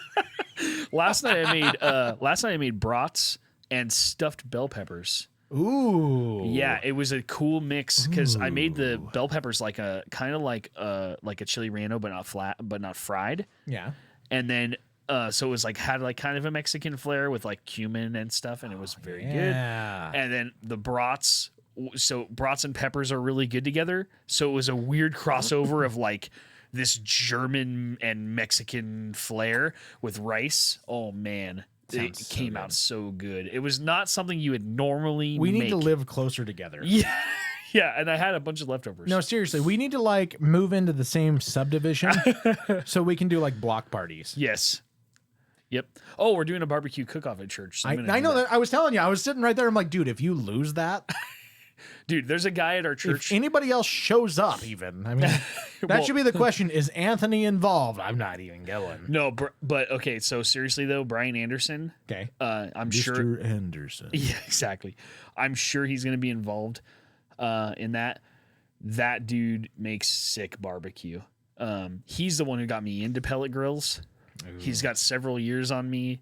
Last night I made brats and stuffed bell peppers. Ooh. Yeah, it was a cool mix because I made the bell peppers like a kind of like a chili relleno, but not fried. Yeah. And then so it was like had like kind of a Mexican flair with like cumin and stuff, and it was very good. And then the brats, so brats and peppers are really good together. So it was a weird crossover of like this German and Mexican flair with rice. Oh man. It came out so good. It was not something you would normally We need make. to live closer together. Yeah. Yeah, and I had a bunch of leftovers. No, seriously, we need to like move into the same subdivision so we can do like block parties. Yes. Yep. Oh, we're doing a barbecue cook-off at church. So I know that. I was telling you, I was sitting right there. I'm like, dude, if you lose that, dude, there's a guy at our church. if anybody else shows up, even, I mean, that should be the question: is Anthony involved? I'm not even going. No, but okay. So seriously though, Brian Anderson. Okay. I'm Mr. sure. Anderson. Yeah, exactly. I'm sure he's going to be involved in that. That dude makes sick barbecue. He's the one who got me into pellet grills. Ooh. He's got several years on me.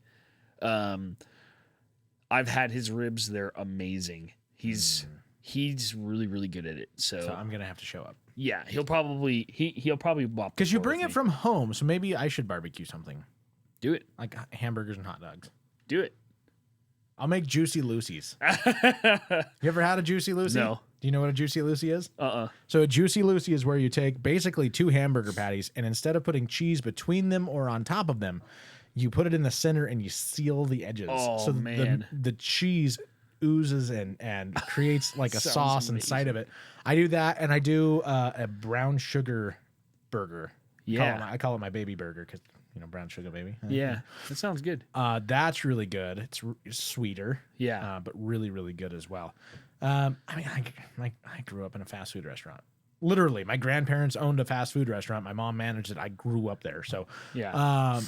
I've had his ribs; they're amazing. He's really, really good at it. So I'm gonna have to show up. Yeah, he'll probably because you bring it from home, so maybe I should barbecue something. Do it, like hamburgers and hot dogs. Do it. I'll make Juicy Lucy's. You ever had a Juicy Lucy? No. Do you know what a Juicy Lucy is? Uh-uh. So a Juicy Lucy is where you take basically 2 hamburger patties, and instead of putting cheese between them or on top of them, you put it in the center and you seal the edges. Oh, so man. The cheese oozes and creates like a sauce amazing. inside of it. I do that, and I do a brown sugar burger. Yeah. I call it my baby burger because, brown sugar baby. Yeah, that sounds good. That's really good. It's sweeter. Yeah. But really, really good as well. I mean, I grew up in a fast food restaurant. Literally, my grandparents owned a fast food restaurant. My mom managed it. I grew up there. So, yeah. A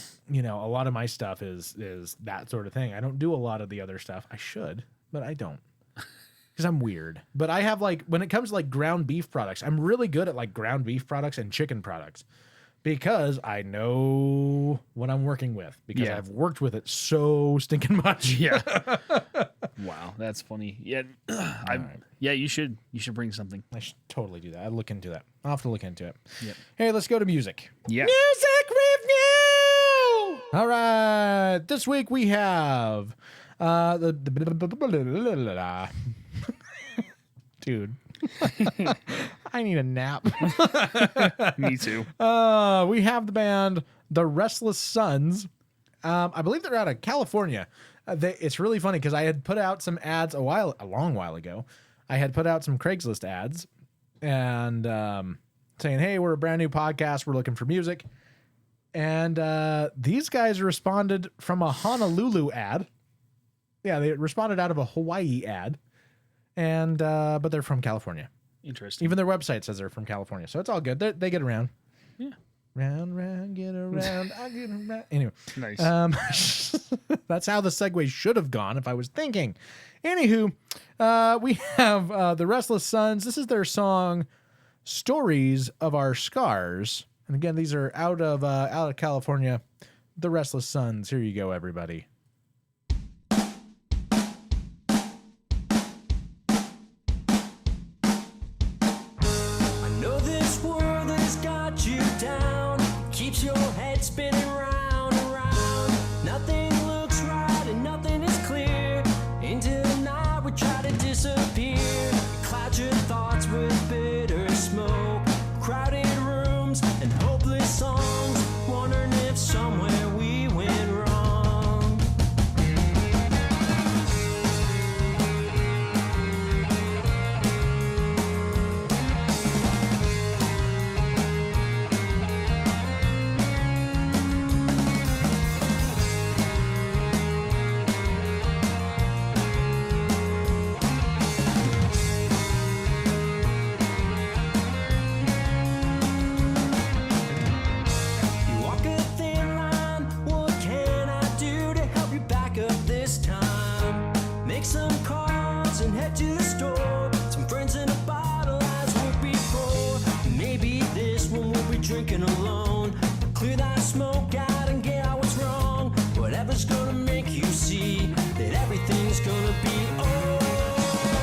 lot of my stuff is that sort of thing. I don't do a lot of the other stuff. I should, but I don't. Because I'm weird. But I have when it comes to ground beef products, I'm really good at ground beef products and chicken products. Because I know what I'm working with. Because I've worked with it so stinking much. Yeah. Wow, that's funny. Yeah, Yeah, you should bring something. I should totally do that. I'll look into that. I'll have to look into it. Yep. Hey, let's go to music. Yeah. Music review. All right. This week we have dude. I need a nap. Me too. We have the band The Restless Sons. I believe they're out of California. It's really funny because I had put out some ads a long while ago. I had put out some Craigslist ads and saying, hey, we're a brand new podcast. We're looking for music. And these guys responded from a Honolulu ad. Yeah, they responded out of a Hawaii ad. And but they're from California. Interesting. Even their website says they're from California. So it's all good. They get around. Yeah. Round, get around, I get around. Anyway. Nice. That's how the segue should have gone if I was thinking. Anywho, we have The Restless Sons. This is their song, Stories of Our Scars. And again, these are out of California. The Restless Sons. Here you go, everybody. Your head spinning round and round. Nothing looks right and nothing is clear. Into the night we try to disappear. Cloud your thoughts with bitter smoke. Crowded rooms and hopeless songs. Wondering if somewhere we went wrong. Drinking alone, clear that smoke out and get out what's wrong. Whatever's gonna make you see that everything's gonna be alright.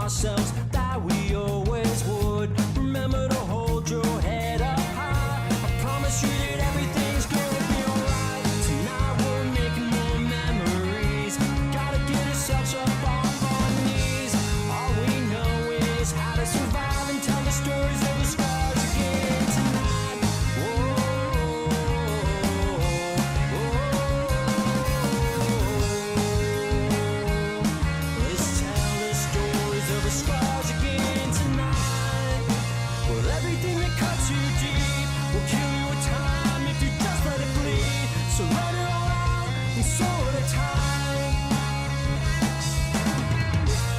ourselves that we always would. Remember to hold your head up high. I promise you that everything's gonna be alright. Tonight we're making more memories. Gotta get ourselves up off our knees. All we know is how to survive and tell the stories of the scars again tonight. Let's tell the stories of the scars again tonight. Well, everything that cuts you deep will kill you with time if you just let it bleed. So let it all out and swallow the time.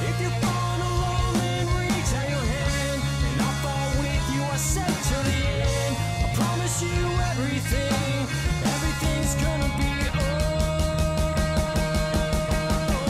If you're falling alone, then reach out your hand and I'll fall with you. I said till the end. I promise you everything. Everything's gonna be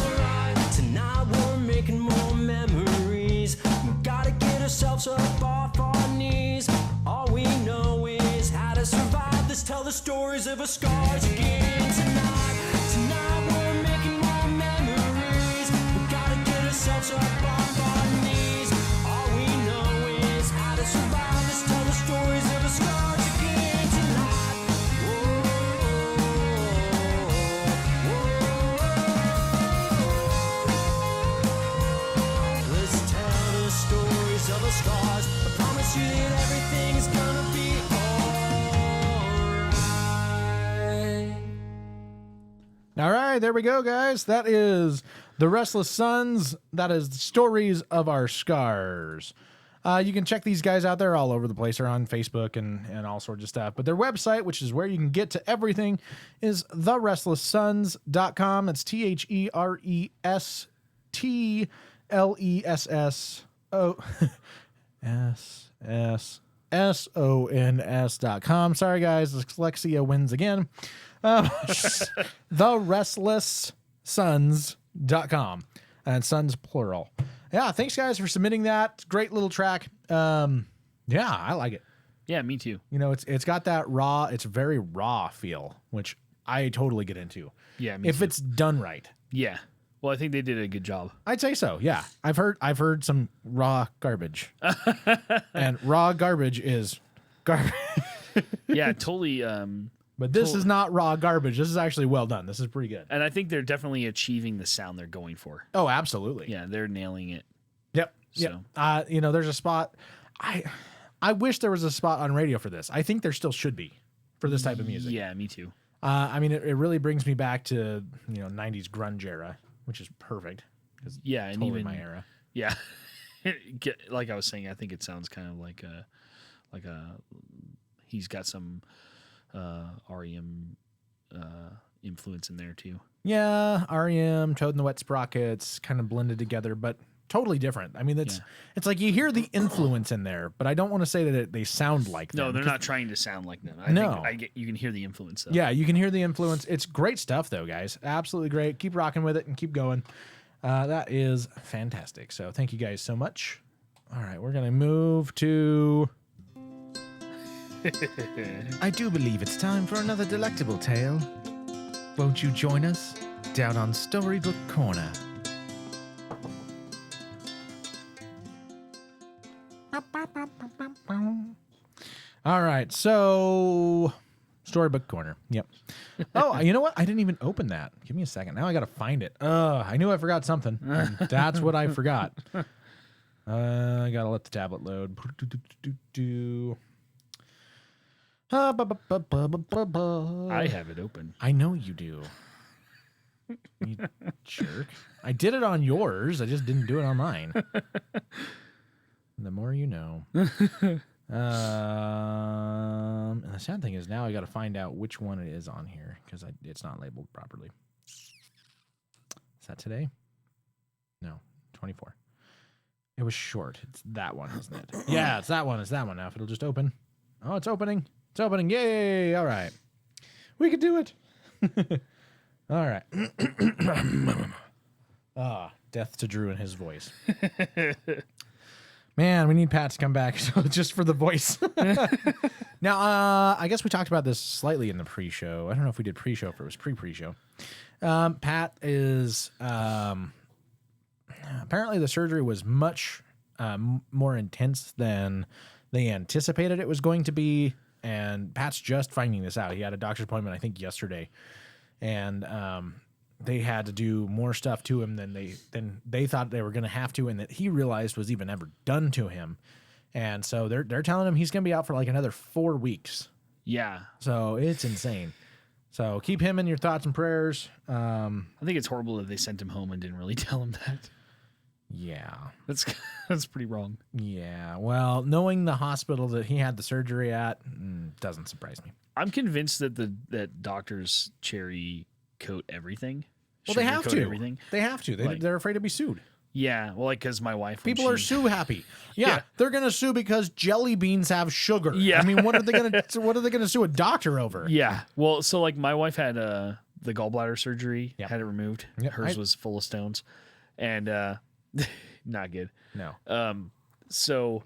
alright. Tonight we're making more memories. We gotta get ourselves up off our knees. All we know is how to survive. Let's tell the stories of our scars again tonight. Tonight we're making more memories. We gotta get ourselves up off our knees. All we know is how to survive. Let's tell the stories of our scars again tonight. Let's tell the stories of the scars. I promise you that everything's gonna be alright. All right, there we go, guys. That is The Restless Sons. That is the stories of our scars. You can check these guys out. They're all over the place. They're on Facebook and all sorts of stuff. But their website, which is where you can get to everything, is therestlesssons.com. It's TheRestlessSons.com. Sorry, guys. Dyslexia wins again. TheRestlessSons.com. And sons plural. Yeah, thanks guys for submitting that. Great little track. Yeah, I like it. Yeah, me too. You know, it's got that raw, it's very raw feel, which I totally get into. Yeah, me if too. it's done right. Yeah. Well, I think they did a good job. I'd say so. Yeah. I've heard some raw garbage. And raw garbage is garbage. Yeah, totally. But this is not raw garbage. This is actually well done. This is pretty good. And I think they're definitely achieving the sound they're going for. Oh, absolutely. Yeah, they're nailing it. Yep. So. Yep. You know, there's a spot. I wish there was a spot on radio for this. I think there still should be for this type of music. Yeah, me too. I mean, it really brings me back to 90s grunge era, which is perfect. Yeah, and totally even my era. Yeah, like I was saying, I think it sounds kind of like he's got some REM influence in there too. Yeah, REM, Toad and the Wet Sprockets, kind of blended together, but totally different. I mean, it's like you hear the influence in there, but I don't want to say that they sound like them. No, they're not trying to sound like them. You can hear the influence though. Yeah, you can hear the influence. It's great stuff though, guys. Absolutely great. Keep rocking with it and keep going. That is fantastic. So thank you guys so much. All right, we're going to move to... I do believe it's time for another delectable tale. Won't you join us down on Storybook Corner? All right, so Storybook Corner. Yep. Oh, you know what? I didn't even open that. Give me a second. Now I got to find it. I knew I forgot something. That's what I forgot. I got to let the tablet load. I have it open. I know you do. You jerk. I did it on yours. I just didn't do it on mine. The more you know. And the sad thing is now I got to find out which one it is on here because it's not labeled properly. Is that today? No, 24. It was short. It's that one, isn't it? Yeah, it's that one. It's that one. Now if it'll just open. Oh, it's opening. It's opening. Yay. All right. We could do it. All right. Death to Drew and his voice. Man, we need Pat to come back just for the voice. Now, I guess we talked about this slightly in the pre-show. I don't know if we did pre-show or if it was pre-show. Pat is, apparently the surgery was much more intense than they anticipated it was going to be. And Pat's just finding this out. He had a doctor's appointment, I think, yesterday. And they had to do more stuff to him than they thought they were going to have to, and that he realized was even ever done to him. And so they're telling him he's going to be out for like another 4 weeks. Yeah. So it's insane. So keep him in your thoughts and prayers. I think it's horrible that they sent him home and didn't really tell him that. Yeah. That's pretty wrong. Yeah. Well, knowing the hospital that he had the surgery at doesn't surprise me. I'm convinced that that doctors cherry coat everything. Well, they have to. Everything. They have to. They're afraid to be sued. Yeah. Well, like, because my wife. People are sue happy. Yeah, they're gonna sue because jelly beans have sugar. Yeah. I mean, what are they gonna sue a doctor over? Yeah. Well, so like my wife had the gallbladder surgery. Yep. Had it removed. Yep. Hers was full of stones, and not good. No. So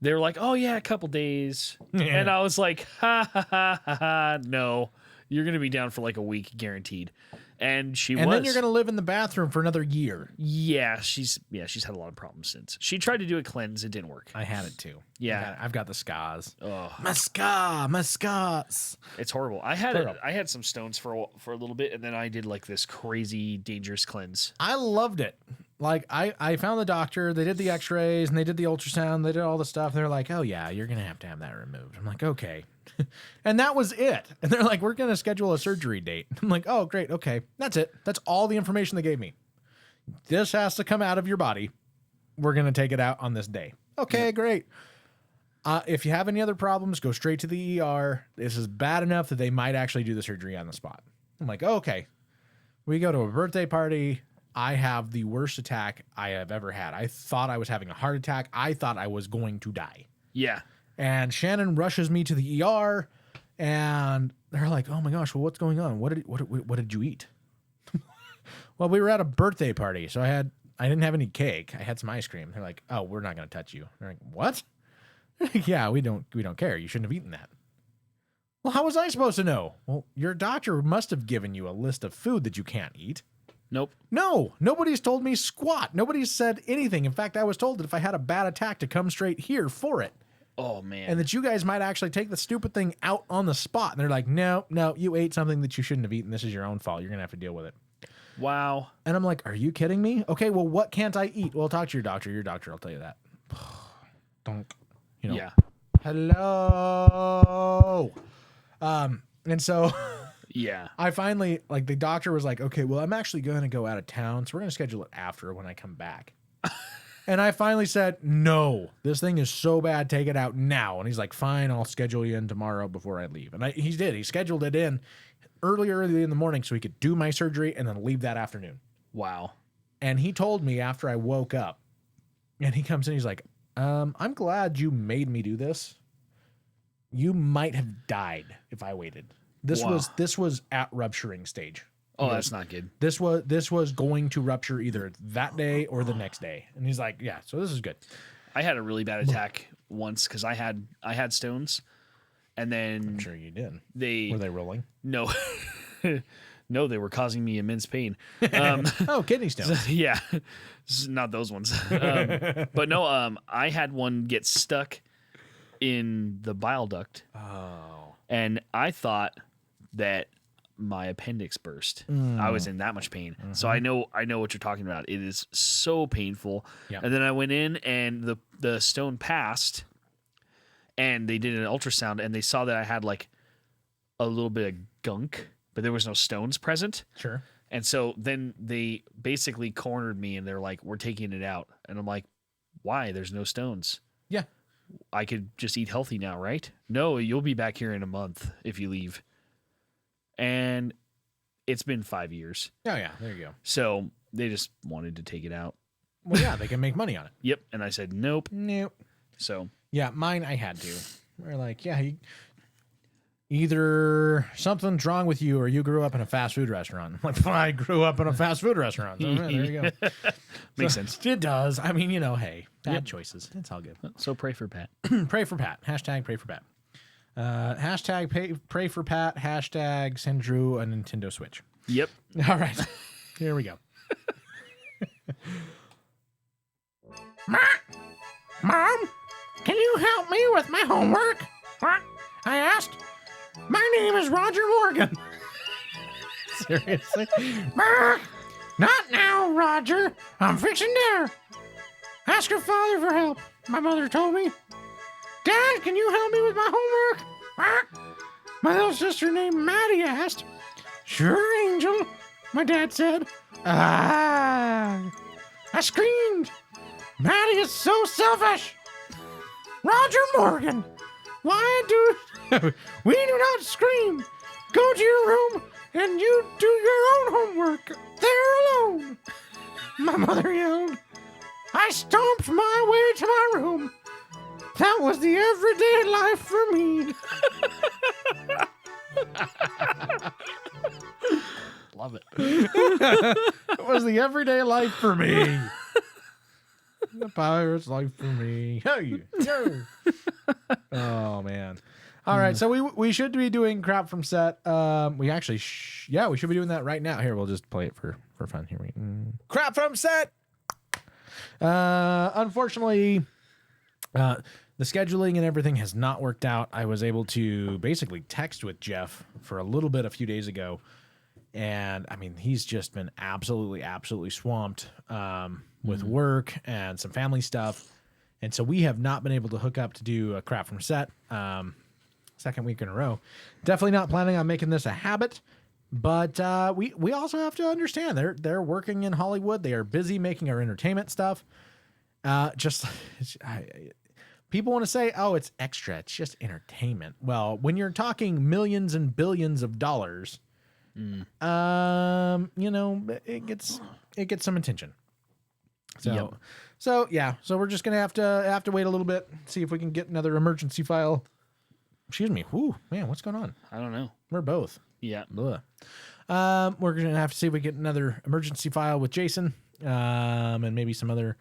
they were like, "Oh yeah, a couple days," and I was like, "Ha ha ha ha ha! No, you're gonna be down for like a week, guaranteed." And then you're gonna live in the bathroom for another year. Yeah, she's had a lot of problems since. She tried to do a cleanse, it didn't work. I had it too. Yeah, I've got the scars. Oh, my scars. It's horrible. I had some stones for a little bit, and then I did like this crazy dangerous cleanse. I loved it. Like I found the doctor. They did the X-rays and they did the ultrasound. They did all the stuff. They're like, "Oh yeah, you're gonna have to have that removed." I'm like, "Okay," and that was it. And they're like, "We're gonna schedule a surgery date." I'm like, "Oh great, okay, that's it. That's all the information they gave me. This has to come out of your body. We're gonna take it out on this day." Okay, great. If you have any other problems, go straight to the ER. This is bad enough that they might actually do the surgery on the spot. I'm like, oh, okay. We go to a birthday party. I have the worst attack I have ever had. I thought I was having a heart attack. I thought I was going to die. Yeah. And Shannon rushes me to the ER, and they're like, "Oh my gosh, well, what's going on? What did you eat?" Well, we were at a birthday party, so I didn't have any cake. I had some ice cream. They're like, "Oh, we're not going to touch you." They're like, "What?" Yeah, we don't care. You shouldn't have eaten that. Well, how was I supposed to know? Well, your doctor must have given you a list of food that you can't eat. Nope. No, nobody's told me squat. Nobody's said anything. In fact, I was told that if I had a bad attack to come straight here for it. Oh, man. And that you guys might actually take the stupid thing out on the spot. And they're like, no, you ate something that you shouldn't have eaten. This is your own fault. You're going to have to deal with it. Wow. And I'm like, are you kidding me? Okay, well, what can't I eat? Well, talk to your doctor. Your doctor will tell you that. Don't, Yeah. Hello. And so... Yeah. I finally, like, the doctor was like, okay, well, I'm actually going to go out of town, so we're going to schedule it after when I come back. And I finally said, no, this thing is so bad, take it out now. And he's like, fine, I'll schedule you in tomorrow before I leave. And he did. He scheduled it in early in the morning so he could do my surgery and then leave that afternoon. Wow. And he told me after I woke up, and he comes in, he's like, I'm glad you made me do this. You might have died if I waited. This was at rupturing stage. Oh, that's not good. This was going to rupture either that day or the next day. And he's like, yeah, so this is good. I had a really bad attack once because I had stones, and then I'm sure you did. Were they rolling? No, no, they were causing me immense pain. Oh, kidney stones. Yeah, not those ones. But no, I had one get stuck in the bile duct. Oh, and I thought that my appendix burst. I was in that much pain. Mm-hmm. So I know what you're talking about. It is so painful. Yep. And then I went in and the stone passed, and they did an ultrasound and they saw that I had like a little bit of gunk, but there was no stones present. Sure. And so then they basically cornered me and they're like, we're taking it out. And I'm like, why? There's no stones. Yeah. I could just eat healthy now, right? No, you'll be back here in a month if you leave. And it's been 5 years. Oh, yeah. There you go. So they just wanted to take it out. Well, yeah, they can make money on it. Yep. And I said, nope. Nope. So. Yeah, mine I had to. We're like, yeah, either something's wrong with you or you grew up in a fast food restaurant. I'm like, I grew up in a fast food restaurant. So, there you go. Makes sense. It does. I mean, hey, bad choices. It's all good. So pray for Pat. Pray for Pat. Hashtag pray for Pat. Hashtag pray for Pat. Hashtag send Drew a Nintendo Switch. Yep. All right. Here we go. Mom, can you help me with my homework? I asked. My name is Roger Morgan. Seriously? Not now, Roger. I'm fixing dinner. Ask your father for help, my mother told me. Dad, can you help me with my homework? My little sister named Maddie asked. Sure, Angel, my dad said. I screamed. Maddie is so selfish. Roger Morgan, why do we do not scream? Go to your room and you do your own homework there alone. My mother yelled. I stomped my way to my room. That was the everyday life for me. Love it. It was the everyday life for me. The pirate's life for me. Hey, yo. Oh man. All right, so we should be doing crap from set. We actually, we should be doing that right now. Here, we'll just play it for fun. Here crap from set. Unfortunately, the scheduling and everything has not worked out. I was able to basically text with Jeff for a little bit a few days ago, and I mean he's just been absolutely swamped with work and some family stuff, and so we have not been able to hook up to do a crap from set. Second week in a row. Definitely not planning on making this a habit, but we also have to understand they're working in Hollywood. They are busy making our entertainment stuff. People want to say, "Oh, it's extra. It's just entertainment." Well, when you're talking millions and billions of dollars, you know, it gets some attention. So we're just gonna have to wait a little bit, see if we can get another emergency file. Excuse me. Whoo, man, what's going on? I don't know. We're both. Yeah. We're gonna have to see if we get another emergency file with Jason, and maybe some other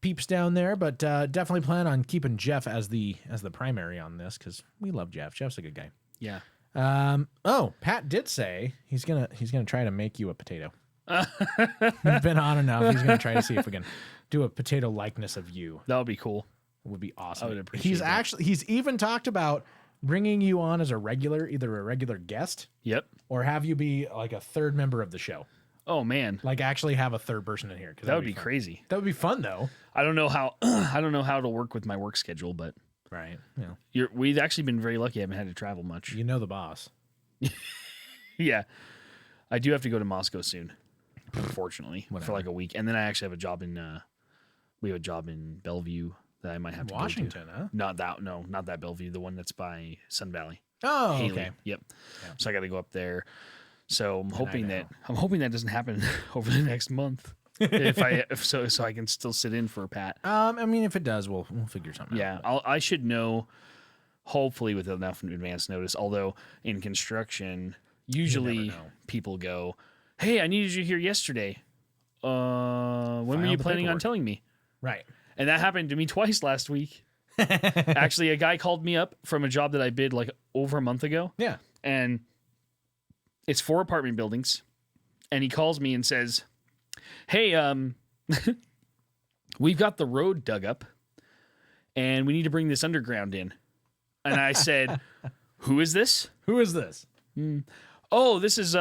peeps down there. But definitely plan on keeping Jeff as the primary on this because we love Jeff. Jeff's a good guy. Yeah. Pat did say he's gonna try to make you a potato. You've been on enough. He's gonna try to see if we can do a potato likeness of you. That would be cool. It would be awesome. I would appreciate He's even talked about bringing you on as either a regular guest. Yep. Or have you be like a third member of the show. Oh man. Like actually have a third person in here. That would be crazy. That would be fun though. I don't know how it'll work with my work schedule, but right. Yeah. We've actually been very lucky. I haven't had to travel much. You know the boss. Yeah. I do have to go to Moscow soon, unfortunately, for like a week. And then I actually have a job we have a job in Bellevue that I might have to Washington, go to. Huh? Not that Bellevue, the one that's by Sun Valley. Oh, Haley. okay. Yep. Yeah. So I got to go up there. So I'm hoping that doesn't happen over the next month. So I can still sit in for Pat. I mean, if it does, we'll figure something out. Yeah, I should know, hopefully with enough advance notice. Although in construction, usually people go, "Hey, I needed you here yesterday. When were you planning on telling me?" Right. And that happened to me twice last week. Actually, a guy called me up from a job that I bid like over a month ago. Yeah. And it's 4 apartment buildings. And he calls me and says, "Hey, we've got the road dug up and we need to bring this underground in." And I said, "Who is this?" Who is this? "Oh, this is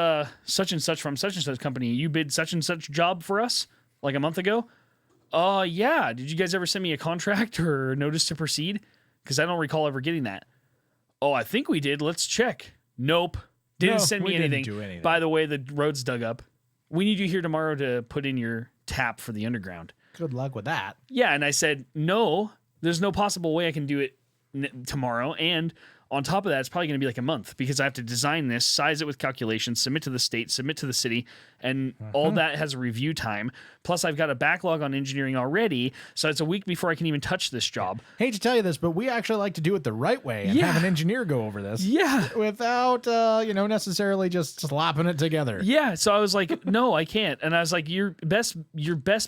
such and such from such and such company. You bid such and such job for us like a month ago." Yeah. Did you guys ever send me a contract or notice to proceed? Because I don't recall ever getting that. "Oh, I think we did. Let's check." Nope. Didn't send me anything. Didn't do anything. By the way, the road's dug up. We need you here tomorrow to put in your tap for the underground. Good luck with that. Yeah. And I said, "No, there's no possible way I can do it tomorrow. And on top of that, it's probably going to be like a month because I have to design this, size it with calculations, submit to the state, submit to the city, and all that has a review time. Plus, I've got a backlog on engineering already, so it's a week before I can even touch this job." Hate to tell you this, but we actually like to do it the right way and have an engineer go over this. Yeah. Without, necessarily just slapping it together. Yeah. So I was like, "No, I can't." And I was like, your best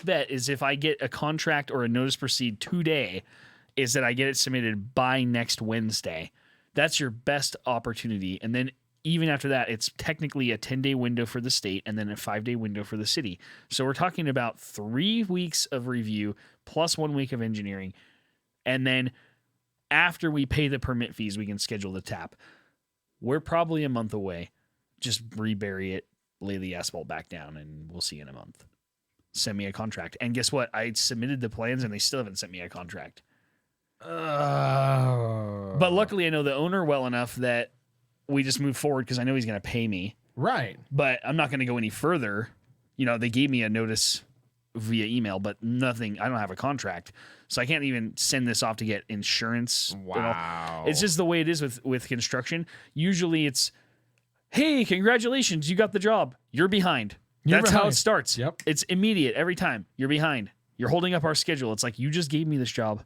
bet is if I get a contract or a notice proceed today, is that I get it submitted by next Wednesday. That's your best opportunity. And then even after that, it's technically a 10-day window for the state and then a 5-day window for the city. So we're talking about 3 weeks of review plus 1 week of engineering. And then after we pay the permit fees, we can schedule the tap. We're probably a month away. Just rebury it, lay the asphalt back down, and we'll see in a month. Send me a contract. And guess what? I submitted the plans and they still haven't sent me a contract. But luckily I know the owner well enough that we just move forward because I know he's going to pay me. Right. But I'm not going to go any further. You know, they gave me a notice via email, but nothing. I don't have a contract. So I can't even send this off to get insurance. Wow. It's just the way it is with construction. Usually it's, hey, congratulations, you got the job. You're behind. That's how it starts. Yep. It's immediate every time. You're behind. You're holding up our schedule. It's like, you just gave me this job.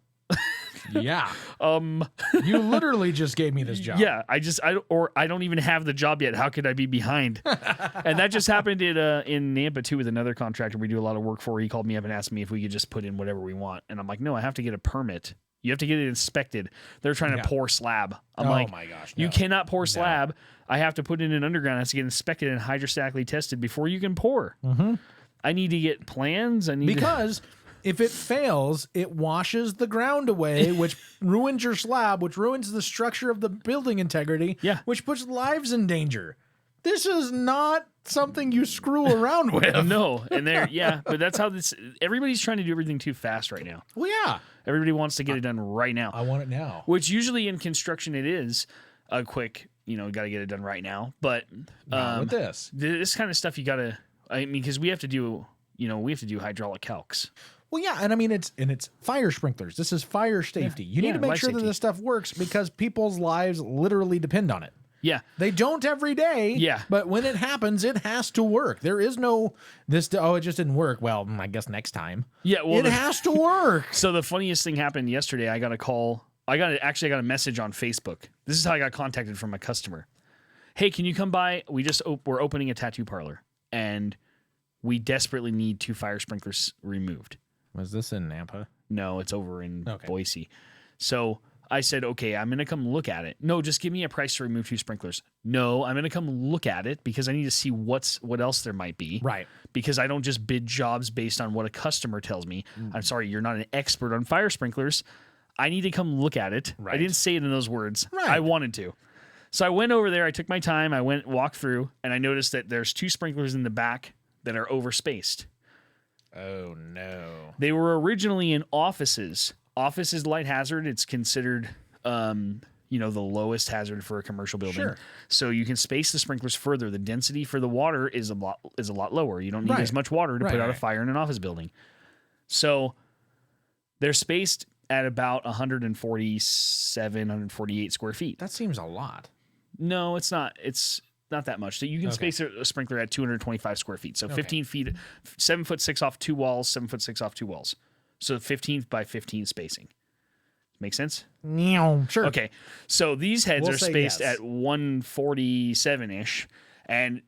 Yeah. You literally just gave me this job. Yeah, I don't even have the job yet. How could I be behind? And that just happened in Nampa too with another contractor we do a lot of work for. He called me up and asked me if we could just put in whatever we want. And I'm like, no, I have to get a permit. You have to get it inspected. They're trying to pour slab. I'm like, my gosh. you cannot pour slab. I have to put it in underground. It has to get inspected and hydrostatically tested before you can pour. Mm-hmm. I need to get plans. Because if it fails, it washes the ground away, which ruins your slab, which ruins the structure of the building integrity, which puts lives in danger. This is not something you screw around with. No, and but that's how everybody's trying to do everything too fast right now. Well, yeah. Everybody wants to get it done right now. I want it now. Which usually in construction it is a quick, got to get it done right now. But not with this kind of stuff you got to, because we have to do, hydraulic calcs. Well, yeah, and I mean it's fire sprinklers. This is fire safety. You need to make sure that this stuff works because people's lives literally depend on it. Yeah. They don't every day. Yeah. But when it happens, it has to work. There is no it just didn't work. Well, I guess next time. Yeah, well, it has to work. So the funniest thing happened yesterday. I got a call. I got a message on Facebook. This is how I got contacted from a customer. Hey, can you come by? We're opening a tattoo parlor and we desperately need 2 fire sprinklers removed. Was this in Nampa? No, it's over in Boise. So I said, okay, I'm going to come look at it. No, just give me a price to remove 2 sprinklers. No, I'm going to come look at it because I need to see what else there might be. Right. Because I don't just bid jobs based on what a customer tells me. I'm sorry, you're not an expert on fire sprinklers. I need to come look at it. Right. I didn't say it in those words. Right. I wanted to. So I went over there. I took my time. I walked through, and I noticed that there's 2 sprinklers in the back that are overspaced. Oh, no. They were originally in offices. Office is light hazard. It's considered, the lowest hazard for a commercial building. Sure. So you can space the sprinklers further. The density for the water is a lot lower. You don't need as much water to put out a fire in an office building. So they're spaced at about 147, 148 square feet. That seems a lot. No, it's not. It's not that much. So you can space a sprinkler at 225 square feet. So 15 feet, 7'6" off 2 walls, 7'6" off 2 walls. So 15 by 15 spacing. Make sense? Sure. Okay. So these heads are spaced at 147-ish. And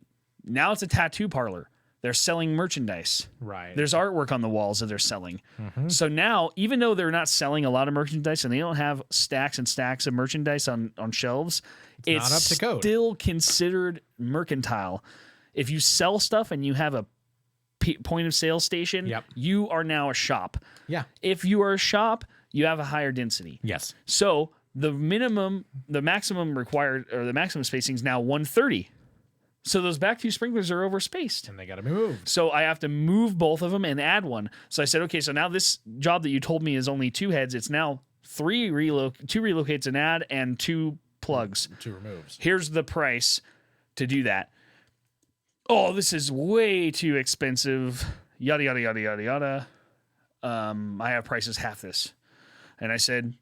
now it's a tattoo parlor. They're selling merchandise. Right. There's artwork on the walls that they're selling. Mm-hmm. So now, even though they're not selling a lot of merchandise and they don't have stacks and stacks of merchandise on shelves, it's not up to code. Still considered mercantile. If you sell stuff and you have a point of sale station, you are now a shop. Yeah. If you are a shop, you have a higher density. Yes. So the maximum required, or the maximum spacing is now 130. So those back 2 sprinklers are overspaced. And they got to be moved. So I have to move both of them and add one. So I said, okay, so now this job that you told me is only 2 heads. It's now 2 relocates and add and 2 plugs. 2 removes. Here's the price to do that. Oh, this is way too expensive. Yada, yada, yada, yada, yada. I have prices half this. And I said,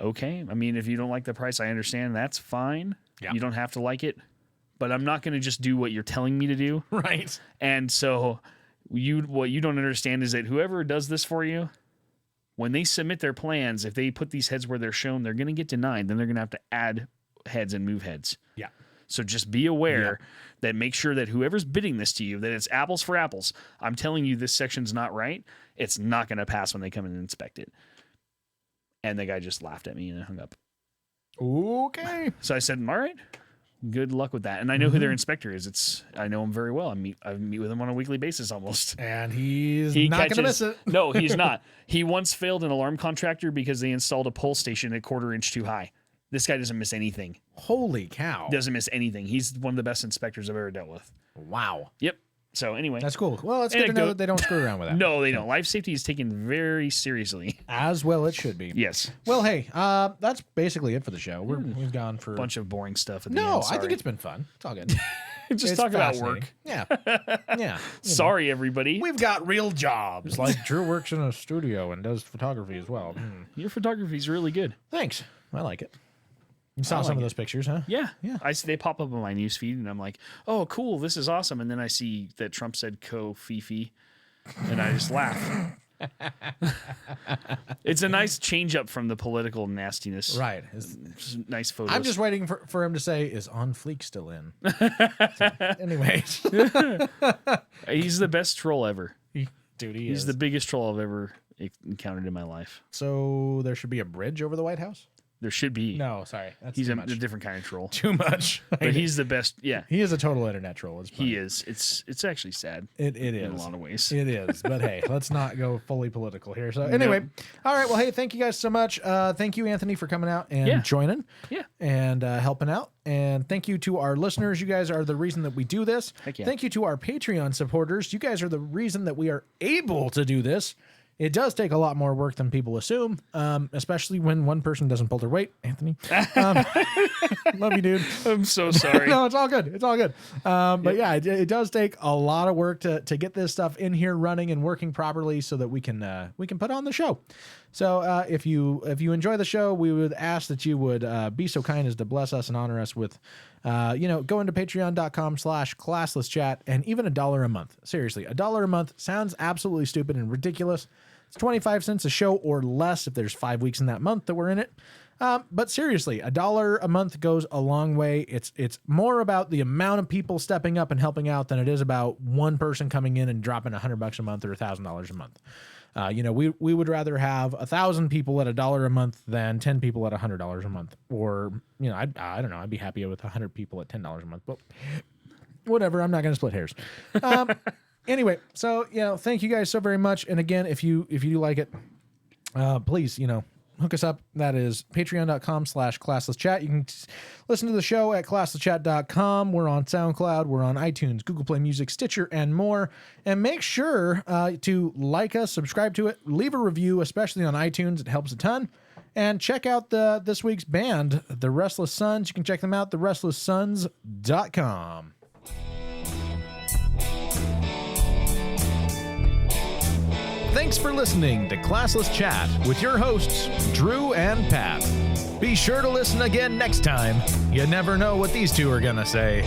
okay. I mean, if you don't like the price, I understand. That's fine. Yeah. You don't have to like it. But I'm not going to just do what you're telling me to do. Right. And so what you don't understand is that whoever does this for you, when they submit their plans, if they put these heads where they're shown, they're going to get denied. Then they're going to have to add heads and move heads. Yeah. So just be aware that make sure that whoever's bidding this to you, that it's apples for apples. I'm telling you this section's not right. It's not going to pass when they come in and inspect it. And the guy just laughed at me and hung up. Okay. So I said, all right. good luck with that. And I know who their inspector is. I know him very well. I meet with him on a weekly basis almost. And he's not going to miss it. No, he's not. He once failed an alarm contractor because they installed a pole station a 1/4 inch too high. This guy doesn't miss anything. Holy cow. Doesn't miss anything. He's one of the best inspectors I've ever dealt with. Wow. Yep. So anyway. That's cool. Well, it's good to know that they don't screw around with that. No, they don't. Life safety is taken very seriously. As well it should be. Yes. Well, hey, that's basically it for the show. We've gone for... A bunch of boring stuff at the No, end. I think it's been fun. It's all good. Just talk about work. Yeah. Yeah. Sorry, everybody. We've got real jobs. Like Drew works in a studio and does photography as well. Your photography is really good. Thanks. I like it. You saw some of those pictures, huh? Yeah. Yeah. I see they pop up on my newsfeed, and I'm like, oh, cool, this is awesome. And then I see that Trump said Fifi, and I just laugh. It's a nice change up from the political nastiness. Right. It's nice photos. I'm just waiting for him to say, is On Fleek still in? So, anyways. He's the best troll ever. He's the biggest troll I've ever encountered in my life. So there should be a bridge over the White House? There should be. No, sorry. That's He's too a much. different kind of troll. Too much. But he's the best. Yeah. He is a total internet troll. He is. It's actually sad. It is. In a lot of ways. It is. But hey, let's not go fully political here. So anyway, all right. Well, hey, thank you guys so much. Thank you, Anthony, for coming out and joining. Yeah. And helping out. And thank you to our listeners. You guys are the reason that we do this. Heck yeah. Thank you to our Patreon supporters. You guys are the reason that we are able to do this. It does take a lot more work than people assume, especially when one person doesn't pull their weight. Anthony, love you, dude. I'm so sorry. No, it's all good. It's all good. But yeah, it does take a lot of work to get this stuff in here running and working properly so that we can put on the show. So if you enjoy the show, we would ask that you would be so kind as to bless us and honor us with, going to patreon.com/ClasslessChat and even $1 a month. Seriously, $1 a month sounds absolutely stupid and ridiculous. It's 25 cents a show or less if there's 5 weeks in that month that we're in it. But seriously, $1 a month goes a long way. It's more about the amount of people stepping up and helping out than it is about one person coming in and dropping $100 a month or $1,000 a month. We would rather have 1,000 people at $1 a month than 10 people at $100 a month. Or, I don't know. I'd be happy with 100 people at $10 a month. But whatever. I'm not going to split hairs. Anyway, so, thank you guys so very much. And again, if you like it, please, hook us up. That is patreon.com/ClasslessChat. You can listen to the show at ClasslessChat.com. We're on SoundCloud. We're on iTunes, Google Play Music, Stitcher, and more. And make sure to like us, subscribe to it, leave a review, especially on iTunes. It helps a ton. And check out this week's band, The Restless Sons. You can check them out, therestlesssons.com. Thanks for listening to Classless Chat with your hosts, Drew and Pat. Be sure to listen again next time. You never know what these two are going to say.